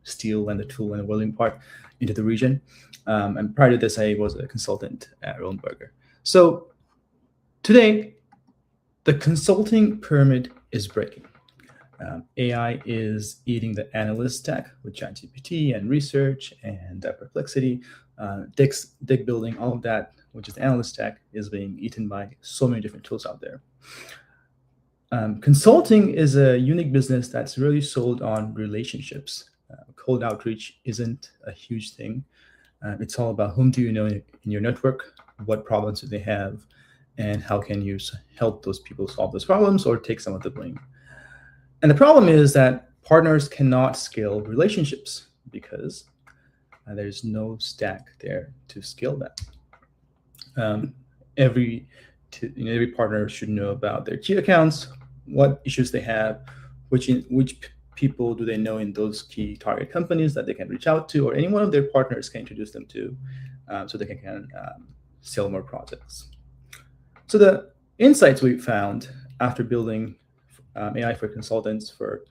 steel and the tool and the welding part into the region. And prior to this, I was a consultant at Rodenberger. So today, the consulting pyramid is breaking. AI is eating the analyst stack with ChatGPT and research and Perplexity, deck building, all of that, which is the analyst stack, is being eaten by so many different tools out there. Consulting is a unique business that's really sold on relationships. Cold outreach isn't a huge thing. It's all about whom do you know in your network, what problems do they have, and how can you help those people solve those problems or take some of the blame. And the problem is that partners cannot scale relationships because there's no stack there to scale that. Every partner should know about their key accounts, what issues they have, which people do they know in those key target companies that they can reach out to, or any one of their partners can introduce them to, so they can sell more projects. So the insights we found after building AI for consultants for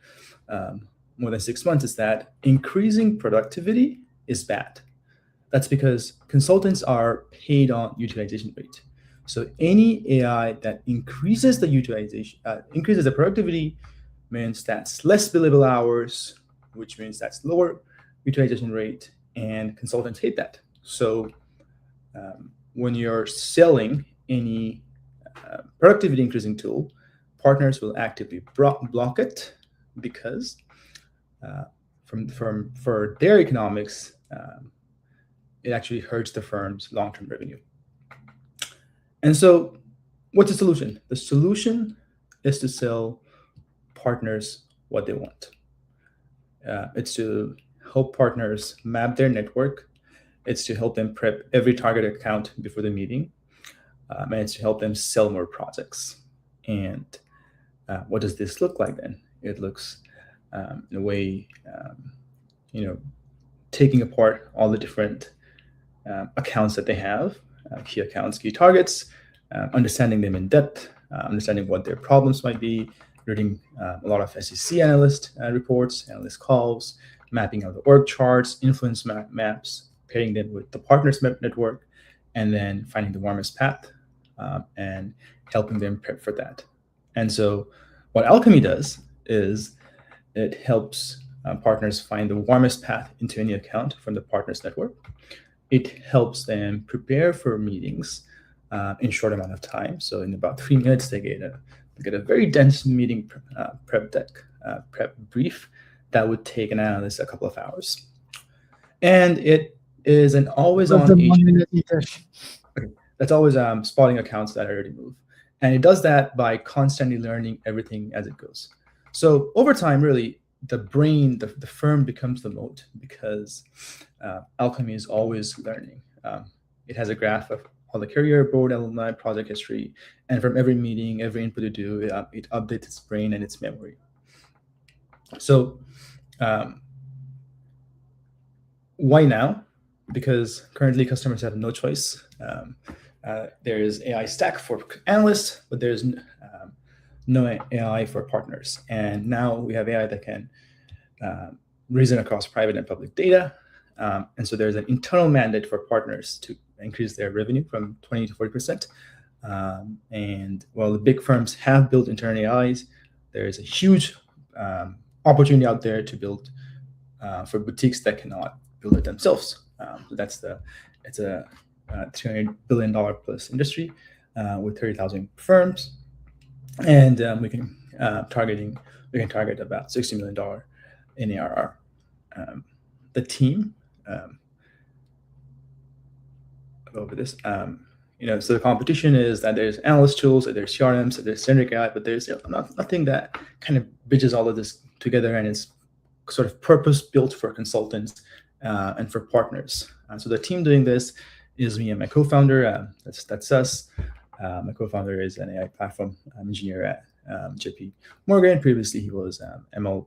more than 6 months is that increasing productivity is bad. That's because consultants are paid on utilization rate. So any AI that increases the utilization, increases the productivity, means that's less billable hours, which means that's lower utilization rate, and consultants hate that. So when you're selling any productivity increasing tool, partners will actively block it because for their economics, it actually hurts the firm's long-term revenue. And so what's the solution? The solution is to sell partners what they want. It's to help partners map their network. It's to help them prep every target account before the meeting. And it's to help them sell more projects. And what does this look like then? It looks in a way, taking apart all the different accounts that they have, key accounts, key targets, understanding them in depth, understanding what their problems might be, reading a lot of SEC analyst reports, analyst calls, mapping out the org charts, influence maps, pairing them with the partners network, and then finding the warmest path and helping them prep for that. And so what Alchemy does is it helps partners find the warmest path into any account from the partners network. It helps them prepare for meetings in short amount of time. So in about 3 minutes, they get a very dense meeting prep brief that would take an analyst a couple of hours. And it is an always-on agent. Okay. That's always spotting accounts that already move. And it does that by constantly learning everything as it goes. So over time, really, the brain, the firm becomes the moat because Alchemy is always learning. It has a graph of all the career, board, alumni, project history, and from every meeting, every input you do, it updates its brain and its memory. So why now? Because currently customers have no choice. There is AI stack for analysts, but there's no AI for partners. And now we have AI that can reason across private and public data. And so there's an internal mandate for partners to increase their revenue from 20 to 40%. And while the big firms have built internal AIs, there is a huge opportunity out there to build for boutiques that cannot build it themselves. It's a $200 billion plus industry with 30,000 firms, and we can target about $60 million in ARR. The team over this, so the competition is that there's analyst tools, there's CRMs, there's generic AI, but there's nothing that kind of bridges all of this together, and it's sort of purpose built for consultants and for partners. So the team doing this is me and my co-founder. That's us. My co-founder is an AI platform engineer at JP Morgan. Previously, he was ML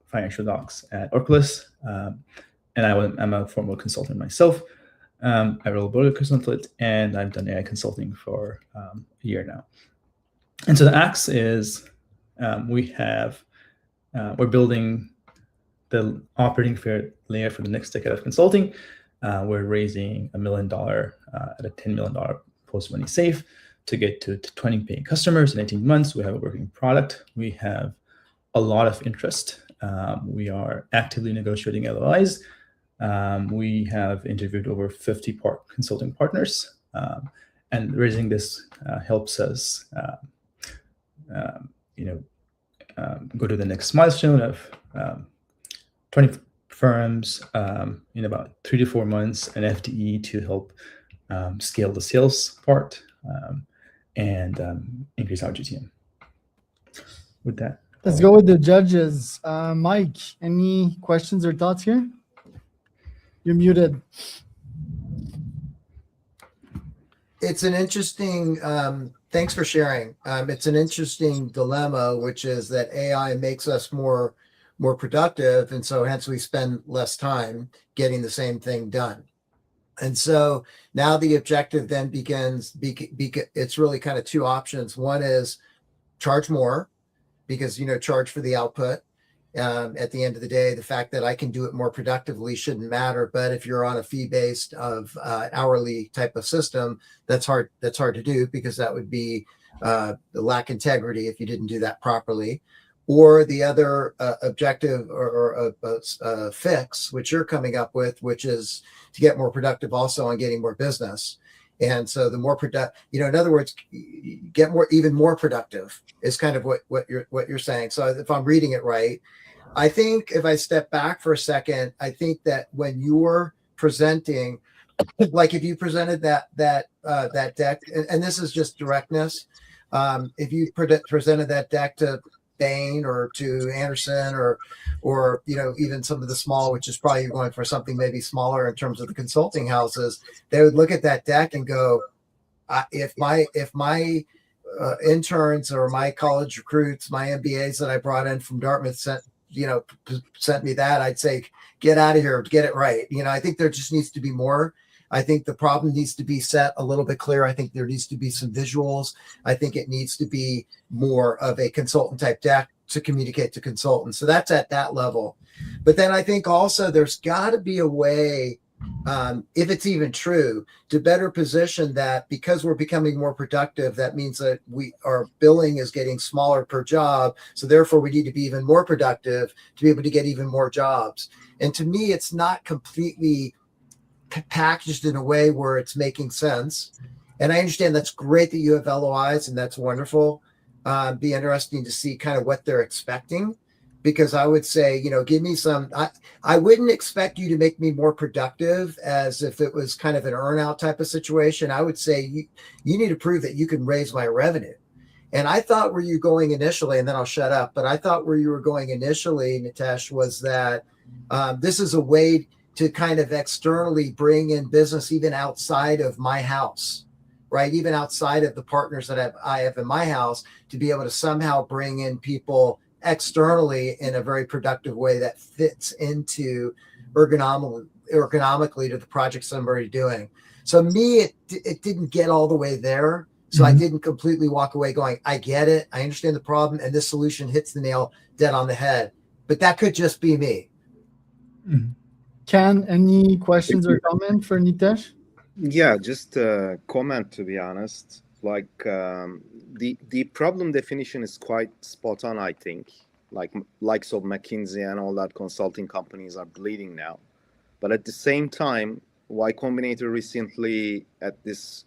financial docs at Oculus, and I'm a former consultant myself. I roll a consultant, and I've done AI consulting for a year now. And so the axe is we're building the operating layer for the next decade of consulting. We're raising $1 million at a $10 million post-money safe to get to 20 paying customers in 18 months. We have a working product. We have a lot of interest. We are actively negotiating LOIs. We have interviewed over 50 consulting partners, and raising this helps us, go to the next milestone of 20 firms in about 3 to 4 months, an FTE to help scale the sales part and increase our GTM. With that, let's go with the judges. Mike, any questions or thoughts here? You're muted. It's an interesting, thanks for sharing. It's an interesting dilemma, which is that AI makes us more productive, and so hence we spend less time getting the same thing done. And so now the objective then begins, it's really kind of two options. One is charge more, because, charge for the output. At the end of the day, the fact that I can do it more productively shouldn't matter. But if you're on a fee-based of hourly type of system, that's hard to do, because that would be lack integrity if you didn't do that properly. Or the other objective or fix, which you're coming up with, which is to get more productive also on getting more business. And so the more productive, in other words, get even more productive is kind of what you're saying. So if I'm reading it right, I think if I step back for a second, I think that when you're presenting, like if you presented that deck, and this is just directness, if you presented that deck to Bain or to Anderson or even some of the small, which is probably going for something maybe smaller in terms of the consulting houses, they would look at that deck and go, if my interns or my college recruits, my MBAs that I brought in from Dartmouth sent me that, I'd say, get out of here, get it right. I think there just needs to be more I think the problem needs to be set a little bit clearer. I think there needs to be some visuals. I think it needs to be more of a consultant type deck to communicate to consultants. So that's at that level. But then I think also there's got to be a way, if it's even true, to better position that, because we're becoming more productive, that means that our billing is getting smaller per job. So therefore we need to be even more productive to be able to get even more jobs. And to me, it's not completely packaged in a way where it's making sense. And I understand that's great that you have LOIs, and that's wonderful. Be interesting to see kind of what they're expecting, because I would say, give me some, I wouldn't expect you to make me more productive as if it was kind of an earn out type of situation. I would say you need to prove that you can raise my revenue. And I thought where you going initially, and then I'll shut up, but I thought where you were going initially, Nitesh, was that this is a way to kind of externally bring in business even outside of my house, right? Even outside of the partners that I have in my house, to be able to somehow bring in people externally in a very productive way that fits into ergonomically to the projects I'm already doing. So me, it didn't get all the way there. So I didn't completely walk away going, I get it. I understand the problem. And this solution hits the nail dead on the head. But that could just be me. Ken, any questions or comment for Nitesh? Yeah, just a comment, to be honest. Like the problem definition is quite spot on, I think. Likes of McKinsey and all that consulting companies are bleeding now. But at the same time, Y Combinator recently at this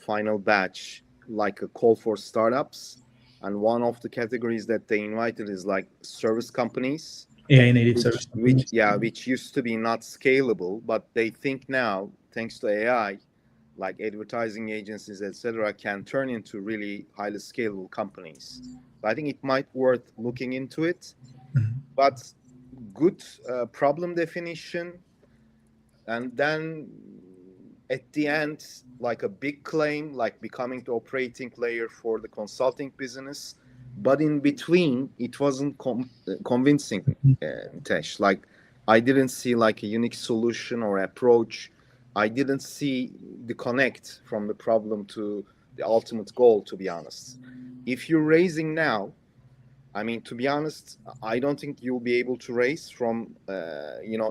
final batch, like a call for startups. And one of the categories that they invited is like service companies. AI native service companies. Which used to be not scalable, but they think now, thanks to AI, like advertising agencies, etc., can turn into really highly scalable companies. I think it might worth looking into it. But good problem definition, and then at the end, like a big claim, like becoming the operating layer for the consulting business. But in between, it wasn't convincing, Tesh. Like, I didn't see like a unique solution or approach. I didn't see the connect from the problem to the ultimate goal, to be honest. If you're raising now, I mean, to be honest, I don't think you'll be able to raise from,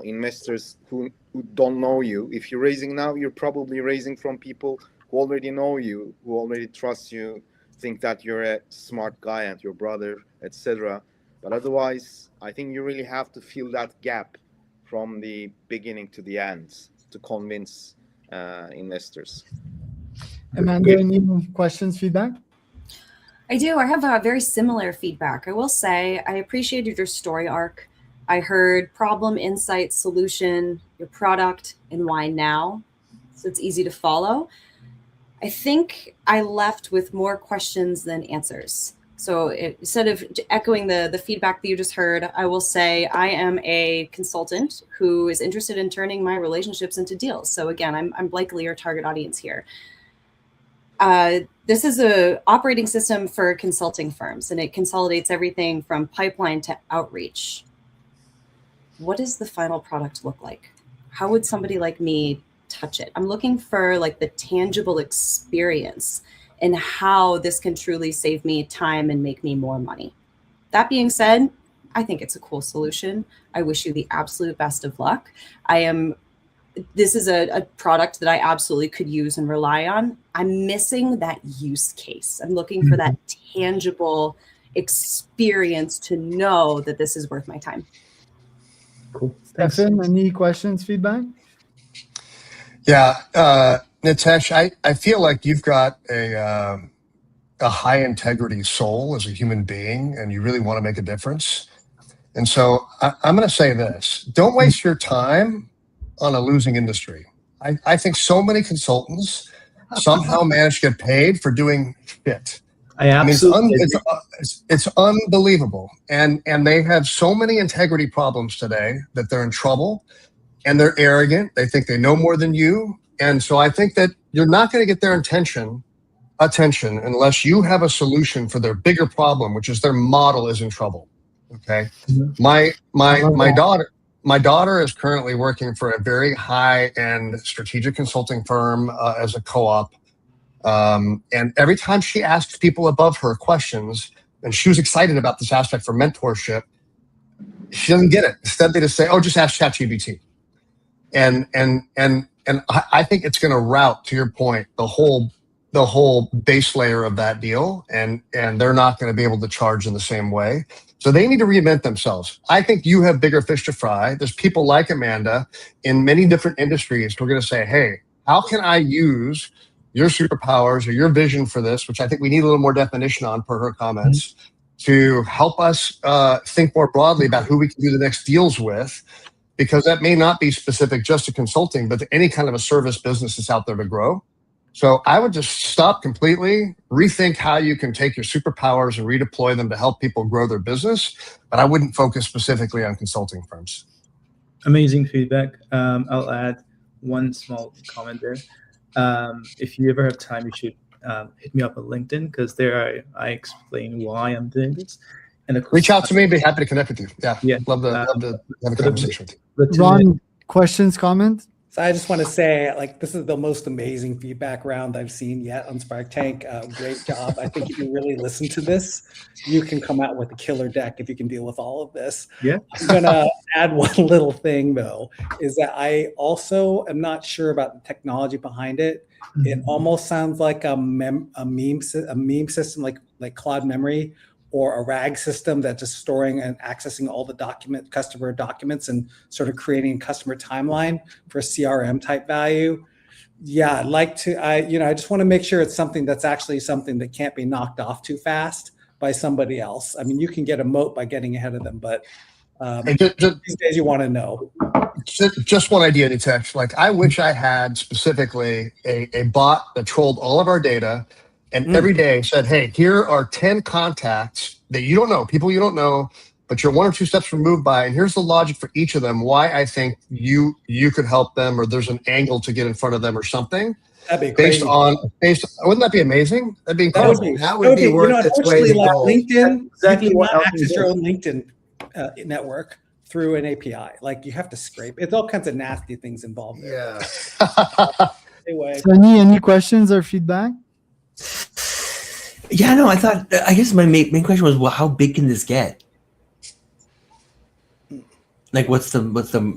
investors who don't know you. If you're raising now, you're probably raising from people who already know you, who already trust you, think that you're a smart guy and your brother, etc. But otherwise, I think you really have to fill that gap from the beginning to the end to convince investors. Amanda, any questions, feedback? I do. I have a very similar feedback. I will say I appreciated your story arc. I heard problem, insight, solution, your product, and why now. So it's easy to follow. I think I left with more questions than answers. So instead of echoing the feedback that you just heard, I will say I am a consultant who is interested in turning my relationships into deals. So again, I'm likely your target audience here. This is an operating system for consulting firms, and it consolidates everything from pipeline to outreach. What does the final product look like? How would somebody like me touch it? I'm looking for like the tangible experience and how this can truly save me time and make me more money. That being said, I think it's a cool solution. I wish you the absolute best of luck. This is a product that I absolutely could use and rely on. I'm missing that use case. I'm looking for that tangible experience to know that this is worth my time. Cool. Stefan, any questions, feedback? Yeah, Nitesh, I feel like you've got a high integrity soul as a human being, and you really want to make a difference. And so I'm going to say this: don't waste your time on a losing industry. I think so many consultants somehow manage to get paid for doing shit. It's unbelievable. And they have so many integrity problems today that they're in trouble, and they're arrogant. They think they know more than you. And so I think that you're not going to get their attention unless you have a solution for their bigger problem, which is their model is in trouble. Okay. My daughter, my daughter is currently working for a very high-end strategic consulting firm as a co-op. And every time she asks people above her questions, and she was excited about this aspect for mentorship, she doesn't get it. Instead, they just say, "Oh, just ask ChatGPT." And I think it's going to route, to your point, the whole base layer of that deal, and they're not going to be able to charge in the same way. So they need to reinvent themselves. I think you have bigger fish to fry. There's people like Amanda in many different industries who are going to say, "Hey, how can I use your superpowers or your vision for this?" Which I think we need a little more definition on per her comments, to help us think more broadly about who we can do the next deals with, because that may not be specific just to consulting, but to any kind of a service business that's out there to grow. So I would just stop completely, rethink how you can take your superpowers and redeploy them to help people grow their business. But I wouldn't focus specifically on consulting firms. Amazing feedback. I'll add one small comment there. If you ever have time, you should hit me up on LinkedIn, because there I explain why I'm doing this. And reach out to me. Be happy to connect with you. Yeah. Love to have a conversation with you. Ron, questions, comments? So I just want to say, like, this is the most amazing feedback round I've seen yet on SparkTank. Great job. I think if you really listen to this, you can come out with a killer deck if you can deal with all of this. Yeah. I'm going to add one little thing, though, is that I also am not sure about the technology behind it. It almost sounds like a meme system, like Cloud Memory, or a RAG system that's just storing and accessing all the customer documents and sort of creating a customer timeline for CRM type value. Yeah, I'd like to, I just want to make sure it's something that's actually something that can't be knocked off too fast by somebody else. I mean, you can get a moat by getting ahead of them, but these days you want to know. Just one idea, Nitesh. Like, I wish I had specifically a bot that trolled all of our data and every day said, "Hey, here are 10 contacts that you don't know, people you don't know, but you're one or two steps removed by, and here's the logic for each of them, why I think you could help them, or there's an angle to get in front of them or something." That'd be crazy. Wouldn't that be amazing? That'd be incredible. That would be worth its weight in gold. LinkedIn, exactly you what cannot access your own LinkedIn network through an API. Like, you have to scrape. It's all kinds of nasty things involved there. Yeah. Anyway. So any questions or feedback? Yeah, no, I guess my main question was, well, how big can this get? Like, what's the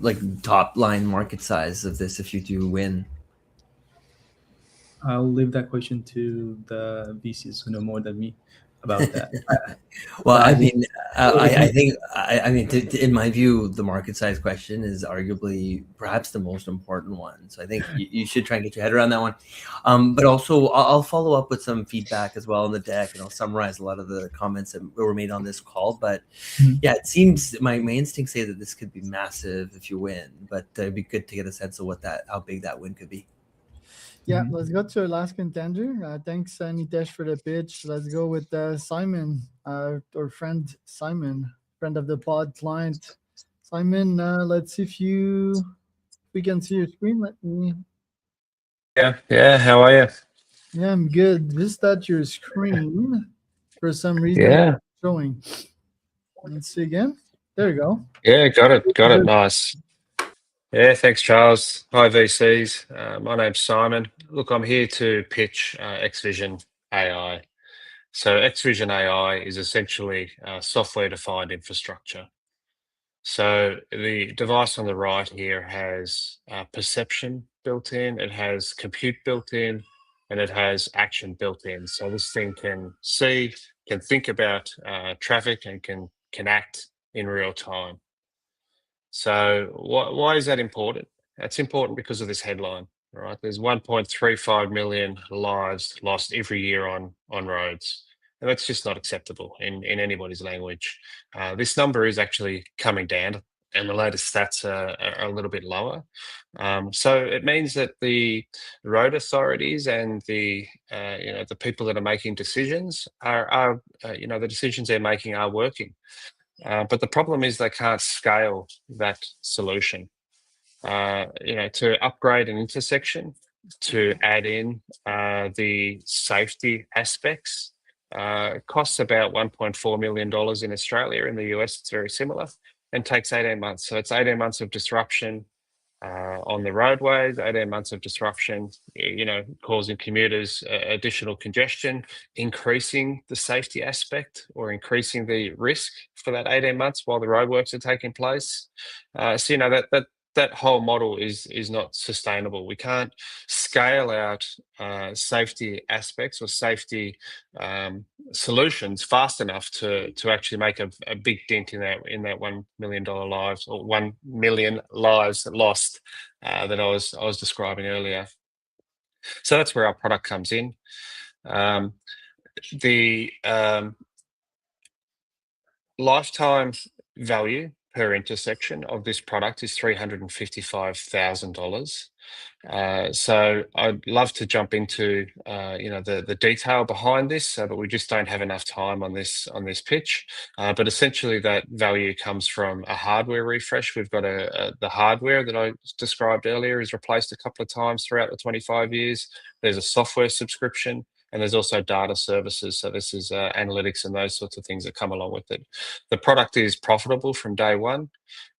like top line market size of this if you do win? I'll leave that question to the VCs who know more than me about that. Well, I mean, I think in my view, the market size question is arguably perhaps the most important one. So I think you should try and get your head around that one. But also, I'll follow up with some feedback as well in the deck, and I'll summarize a lot of the comments that were made on this call. But yeah, it seems my instincts say that this could be massive if you win, but it'd be good to get a sense of how big that win could be. Yeah, let's go to our last contender. Thanks, Nitesh, for the pitch. Let's go with Simon, our friend Simon, friend of the pod, client. Simon, let's see if we can see your screen. Let me. Yeah. How are you? Yeah, I'm good. Just at your screen, for some reason, Yeah. it's showing. Let's see again. There you go. Yeah, got it. Nice. Yeah, thanks, Charles. Hi, VCs. My name's Simon. Look, I'm here to pitch XVision AI. So XVision AI is essentially software-defined infrastructure. So the device on the right here has perception built in, it has compute built in, and it has action built in. So this thing can see, can think about traffic, and can act in real time. So why is that important? That's important because of this headline, right? There's 1.35 million lives lost every year on roads. And that's just not acceptable in anybody's language. This number is actually coming down, and the latest stats are a little bit lower. So it means that the road authorities and the people that are making decisions are the decisions they're making are working. But the problem is they can't scale that solution. To upgrade an intersection, to add in the safety aspects, it costs about $1.4 million in Australia. In the US, it's very similar. and takes 18 months. So it's 18 months of disruption on the roadways, 18 months of disruption, causing commuters additional congestion, increasing the safety aspect or increasing the risk for that 18 months while the roadworks are taking place. So, that whole model is not sustainable. We can't scale out safety aspects or safety solutions fast enough to actually make a big dent in that $1 million lives or 1 million lives lost that I was describing earlier. So that's where our product comes in. The lifetime value per intersection of this product is $355,000. So I'd love to jump into the detail behind this, but we just don't have enough time on this pitch. But essentially, that value comes from a hardware refresh. We've got the hardware that I described earlier is replaced a couple of times throughout the 25 years. There's a software subscription. And there's also data services. So this is analytics and those sorts of things that come along with it. The product is profitable from day one.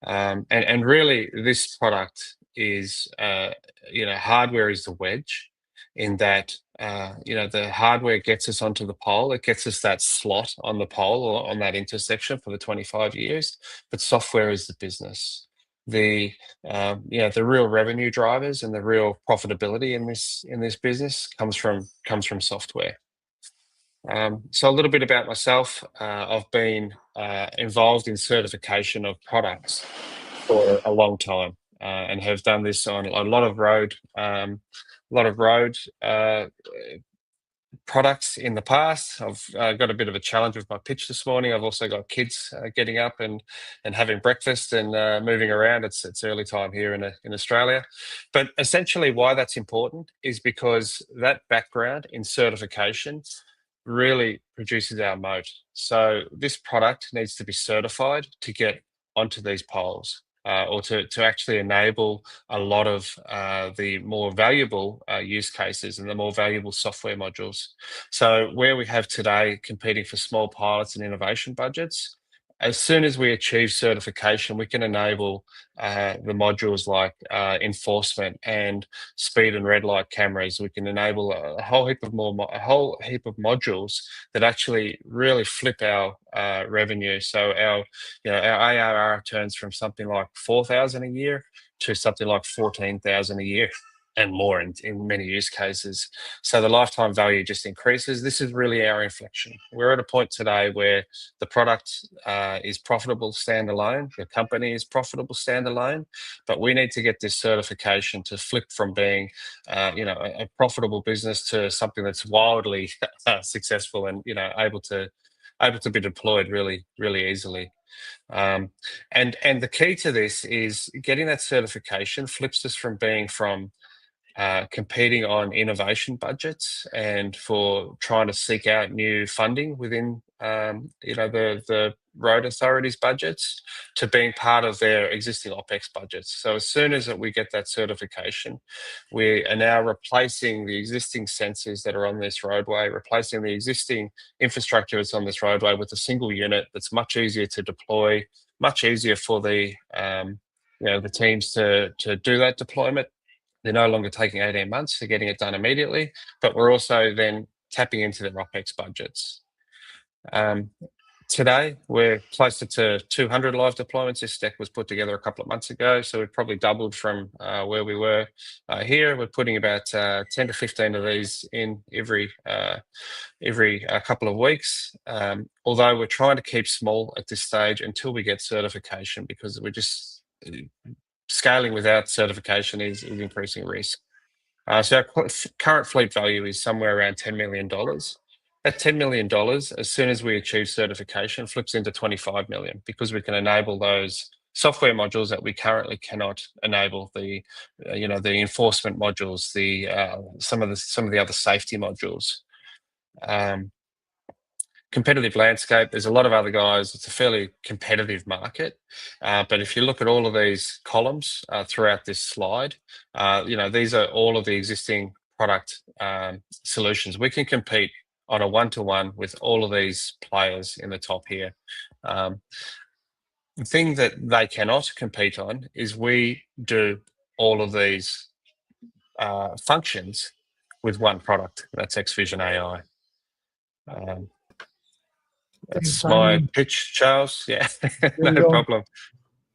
And really, this product is, hardware is the wedge in that, the hardware gets us onto the pole. It gets us that slot on the pole or on that intersection for the 25 years. But software is the business. The real revenue drivers and the real profitability in this business comes from software. So a little bit about myself. I've been involved in certification of products for a long time and have done this on a lot of road products in the past. I've got a bit of a challenge with my pitch this morning. I've also got kids getting up and having breakfast and moving around. It's early time here in Australia. But essentially why that's important is because that background in certification really produces our moat. So this product needs to be certified to get onto these poles. Or to actually enable a lot of the more valuable use cases and the more valuable software modules. So where we have today competing for small pilots and innovation budgets, as soon as we achieve certification, we can enable the modules like enforcement and speed and red light cameras. We can enable a whole heap of modules that actually really flip our revenue. So our ARR turns from something like $4,000 a year to something like $14,000 a year and more in many use cases. So the lifetime value just increases. This is really our inflection. We're at a point today where the product is profitable standalone, the company is profitable standalone, but we need to get this certification to flip from being a profitable business to something that's wildly successful and able to be deployed really, really easily. And the key to this is getting that certification flips us from being competing on innovation budgets and for trying to seek out new funding within the road authorities budgets to being part of their existing OPEX budgets. So as soon as we get that certification, we are now replacing the existing sensors that are on this roadway, replacing the existing infrastructure that's on this roadway with a single unit that's much easier to deploy, much easier for the teams to do that deployment. They're no longer taking 18 months, they're getting it done immediately, but we're also then tapping into their OPEX budgets. Today, we're closer to 200 live deployments. This deck was put together a couple of months ago, so we've probably doubled from where we were here. We're putting about 10 to 15 of these in every couple of weeks, although we're trying to keep small at this stage until we get certification because we're just scaling without certification is increasing risk. So our current fleet value is somewhere around $10 million. That $10 million, as soon as we achieve certification, flips into $25 million because we can enable those software modules that we currently cannot enable. The enforcement modules, some of the other safety modules. Competitive landscape, there's a lot of other guys. It's a fairly competitive market, but if you look at all of these columns throughout this slide, these are all of the existing product solutions. We can compete on a one-to-one with all of these players in the top here. The thing that they cannot compete on is we do all of these functions with one product. That's XVision AI. That's my pitch, Charles. Yeah, no problem.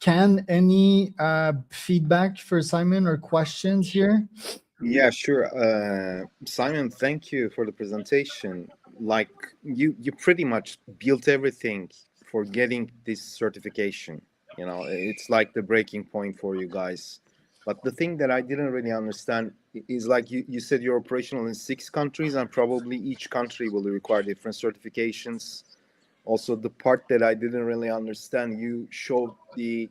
Ken, any feedback for Simon or questions here? Yeah, sure. Simon, thank you for the presentation. Like you pretty much built everything for getting this certification. You know, it's like the breaking point for you guys. But the thing that I didn't really understand is like you said you're operational in 6 countries, and probably each country will require different certifications. Also, the part that I didn't really understand, you showed the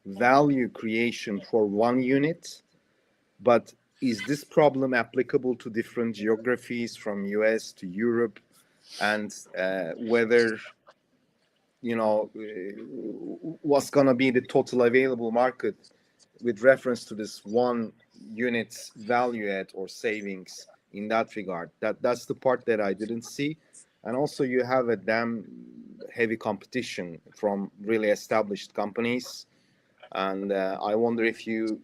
value creation for one unit, but is this problem applicable to different geographies from US to Europe, and whether, you know, what's going to be the total available market with reference to this one unit's value add or savings in that regard? That's the part that I didn't see. And also you have a damn heavy competition from really established companies, and I wonder if you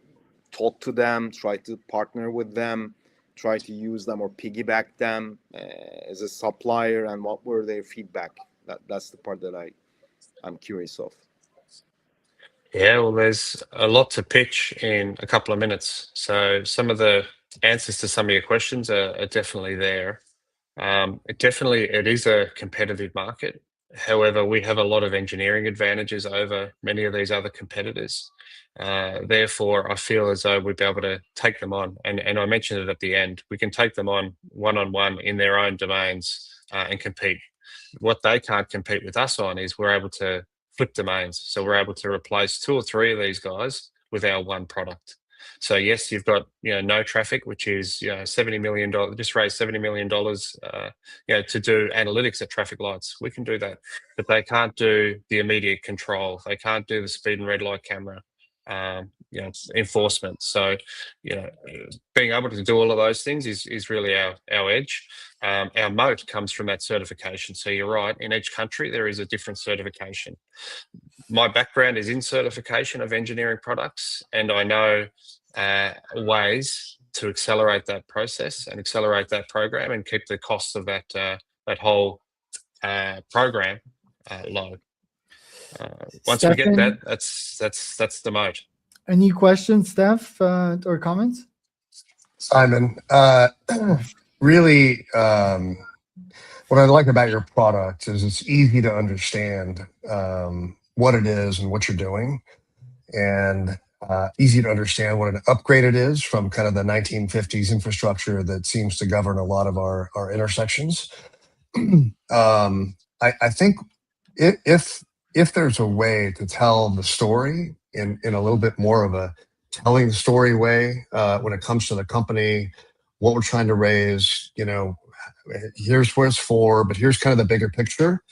talk to them, try to partner with them, try to use them or piggyback them as a supplier, and what were their feedback? That's the part that I'm curious of. Yeah, well, there's a lot to pitch in a couple of minutes. So some of the answers to some of your questions are definitely there. It is a competitive market. However, we have a lot of engineering advantages over many of these other competitors. Therefore, I feel as though we'd be able to take them on. And I mentioned it at the end. We can take them on one-on-one in their own domains and compete. What they can't compete with us on is we're able to flip domains. So we're able to replace 2 or 3 of these guys with our one product. So yes, you've got no traffic, which is $70 million. Just raised $70 million, to do analytics at traffic lights. We can do that, but they can't do the immediate control. They can't do the speed and red light camera, enforcement. So being able to do all of those things is really our edge. Our moat comes from that certification. So you're right. In each country, there is a different certification. My background is in certification of engineering products, and I know ways to accelerate that process and accelerate that program and keep the cost of that whole program low. Once we get that, that's the moat. Any questions, Steph, or comments? Simon, really, what I like about your product is it's easy to understand what it is and what you're doing, and easy to understand what an upgrade it is from kind of the 1950s infrastructure that seems to govern a lot of our intersections. I think if there's a way to tell the story in a little bit more of a telling the story way when it comes to the company, what we're trying to raise, here's what it's for, but here's kind of the bigger picture.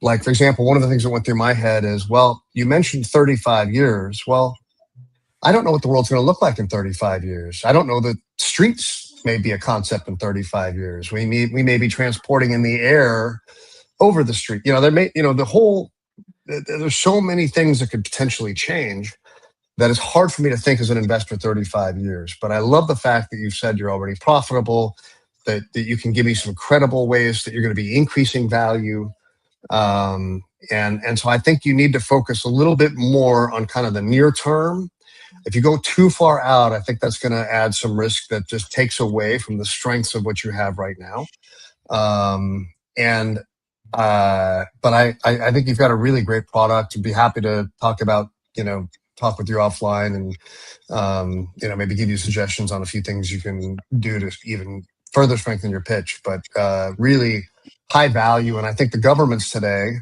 Like, for example, one of the things that went through my head is, well, you mentioned 35 years. Well, I don't know what the world's going to look like in 35 years. I don't know that streets may be a concept in 35 years. We may be transporting in the air over the street. There's so many things that could potentially change that it's hard for me to think as an investor 35 years. But I love the fact that you've said you're already profitable, that you can give me some credible ways that you're going to be increasing value. And so I think you need to focus a little bit more on kind of the near term. If you go too far out, I think that's going to add some risk that just takes away from the strengths of what you have right now. But I think you've got a really great product. I'd be happy to talk with you offline and, maybe give you suggestions on a few things you can do to even further strengthen your pitch, but really high value. And I think the governments today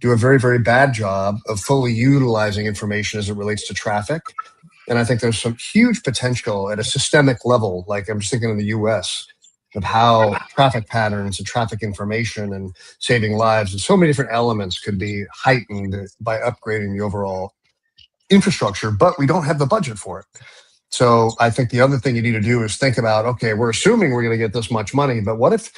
do a very, very bad job of fully utilizing information as it relates to traffic. And I think there's some huge potential at a systemic level. Like I'm just thinking in the US of how traffic patterns and traffic information and saving lives and so many different elements could be heightened by upgrading the overall infrastructure, but we don't have the budget for it. So I think the other thing you need to do is think about, okay, we're assuming we're going to get this much money, but what if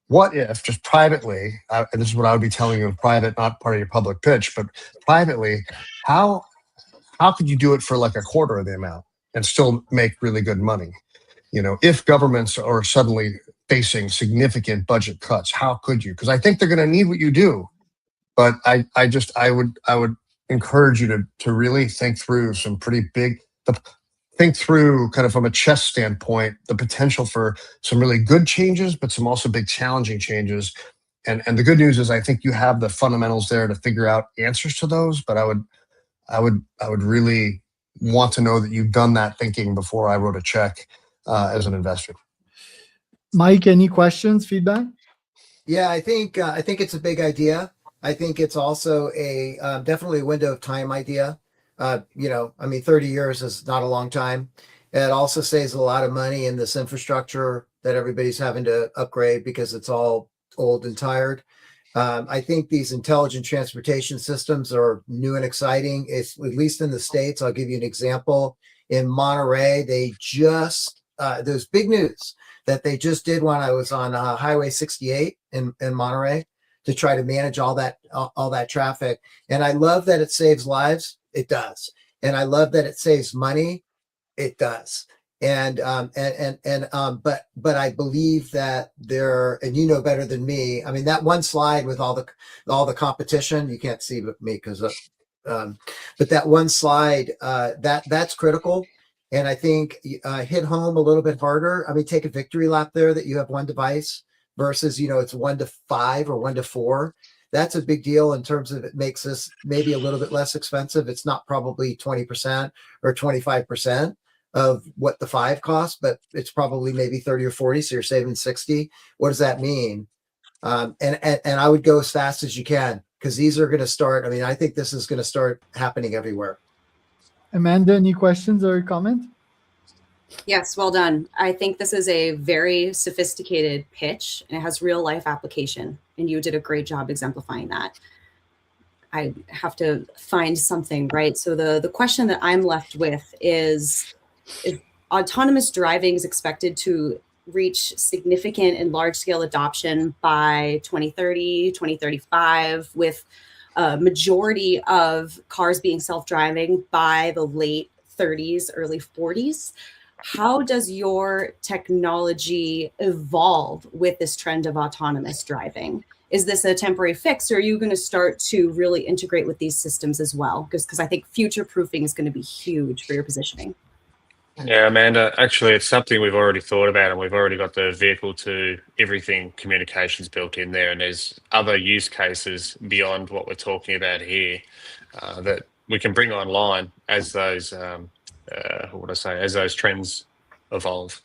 what if just privately, and this is what I would be telling you in private, not part of your public pitch, but privately, how could you do it for like a quarter of the amount and still make really good money? If governments are suddenly facing significant budget cuts, how could you? Because I think they're going to need what you do. But I would encourage you to really think through some pretty big, think through kind of from a chess standpoint, the potential for some really good changes, but some also big challenging changes. And the good news is I think you have the fundamentals there to figure out answers to those. But I would really want to know that you've done that thinking before I wrote a check as an investor. Mike, any questions, feedback? Yeah, I think it's a big idea. I think it's also a definitely a window of time idea. 30 years is not a long time. It also saves a lot of money in this infrastructure that everybody's having to upgrade because it's all old and tired. I think these intelligent transportation systems are new and exciting. It's at least in the States. I'll give you an example. In Monterey, they just there's big news that they just did when I was on Highway 68 in Monterey to try to manage all that traffic. And I love that it saves lives. It does. And I love that it saves money. It does. But I believe that and you know better than me. I mean, that one slide with all the competition, you can't see me because but that one slide, that's critical. And I think hit home a little bit harder. I mean, take a victory lap there that you have one device versus, it's 1 to 5 or 1 to 4. That's a big deal in terms of it makes this maybe a little bit less expensive. It's not probably 20% or 25% of what the 5 costs, but it's probably maybe 30 or 40. So you're saving 60. What does that mean? And I would go as fast as you can because these are going to start. I mean, I think this is going to start happening everywhere. Amanda, any questions or comment? Yes, well done. I think this is a very sophisticated pitch and it has real life application. And you did a great job exemplifying that. I have to find something, right? So the question that I'm left with is if autonomous driving is expected to reach significant and large scale adoption by 2030, 2035, with a majority of cars being self-driving by the late 30s, early 40s. How does your technology evolve with this trend of autonomous driving? Is this a temporary fix, or are you going to start to really integrate with these systems as well? Because I think future proofing is going to be huge for your positioning. Yeah, Amanda, actually, it's something we've already thought about, and we've already got the vehicle to everything communications built in there. And there's other use cases beyond what we're talking about here that we can bring online as those, as those trends evolve.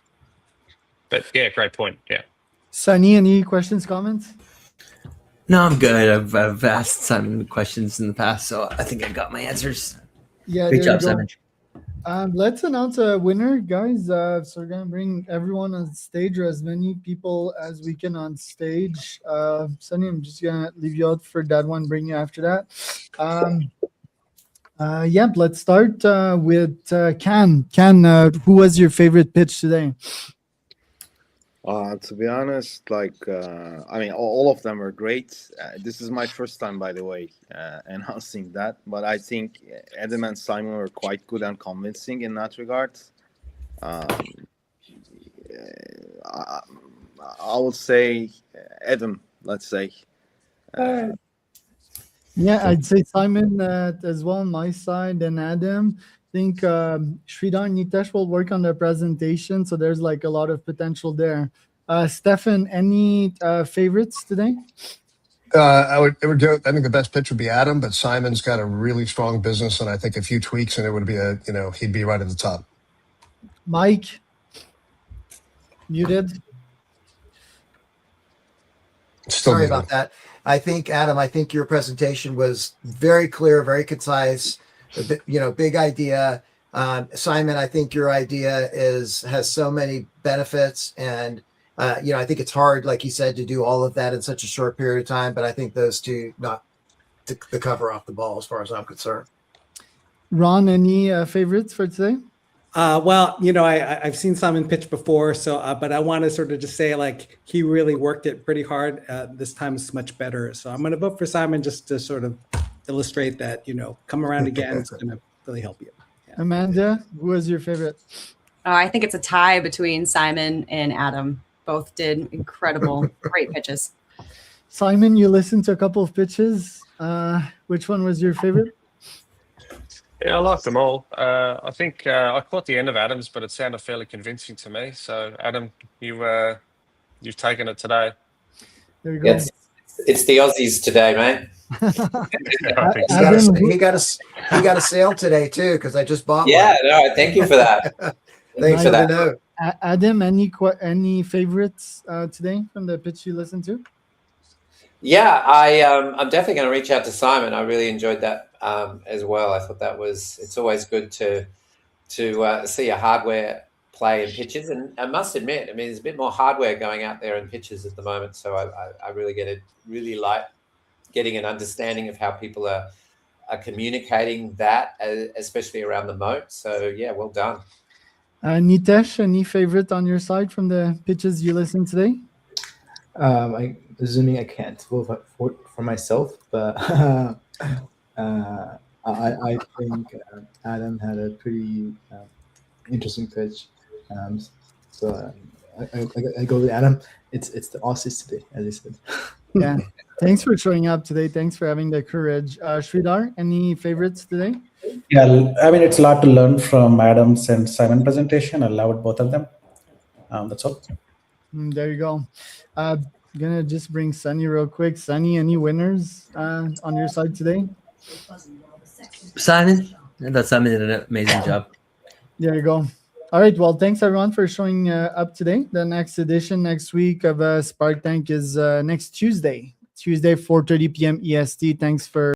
But yeah, great point. Yeah. Sunny, any questions, comments? No, I'm good. I've asked Simon questions in the past, so I think I got my answers. Yeah, great job, Simon. Let's announce a winner, guys. So we're gonna bring everyone on stage, or as many people as we can on stage. Sunny, I'm just gonna leave you out for that one. Bring you after that. Let's start with Can. Can, who was your favorite pitch today? To be honest, all of them are great. This is my first time, by the way, announcing that. But I think Adam and Simon were quite good and convincing in that regard. I would say Adam, let's say. I'd say Simon as well on my side, and Adam. I think Sridhar and Nitesh will work on their presentation, so there's like a lot of potential there. Stefan, any favorites today? I think the best pitch would be Adam, but Simon's got a really strong business, and I think a few tweaks, and it would be he'd be right at the top. Mike, muted. Sorry about that. I think Adam, your presentation was very clear, very concise. Big idea. Simon, I think your idea has so many benefits, and I think it's hard, like you said, to do all of that in such a short period of time. But I think those two knock the cover off the ball as far as I'm concerned. Ron, any favorites for today? Well, I've seen Simon pitch before, so but I want to sort of just say like he really worked it pretty hard. This time is much better, so I'm going to vote for Simon just to sort of illustrate that come around again. It's going to really help you. Yeah. Amanda, who was your favorite? I think it's a tie between Simon and Adam. Both did incredible, great pitches. Simon, you listened to a couple of pitches. Which one was your favorite? Yeah, I liked them all. I think I caught the end of Adam's, but it sounded fairly convincing to me. So, Adam, you've taken it today. There you go. It's the Aussies today, mate. I think so. Adam, He got a sale today too because I just bought Yeah, one. no, thank you for that. Thanks for the note. Adam, any favorites today from the pitch you listened to? Yeah, I'm definitely going to reach out to Simon. I really enjoyed that as well. I thought it's always good to see a hardware play in pitches, and I must admit, I mean, there's a bit more hardware going out there in pitches at the moment. So I really like getting an understanding of how people are communicating that, especially around the moat. So yeah, well done. Nitesh, any favorite on your side from the pitches you listened today? I'm assuming I can't vote for myself, but I think Adam had a pretty interesting pitch. So I go with Adam. It's the Aussies today, as I said. Yeah. Thanks for showing up today. Thanks for having the courage. Sridhar, any favorites today? Yeah, I mean, it's a lot to learn from Adam's and Simon presentation. I loved both of them. That's all. There you go. Gonna just bring Sunny real quick. Sunny, any winners on your side today? Simon, I thought Simon did an amazing job. There you go. All right. Well, thanks everyone for showing up today. The next edition next week of SparkTank is next Tuesday, 4:30 p.m. EST. Thanks for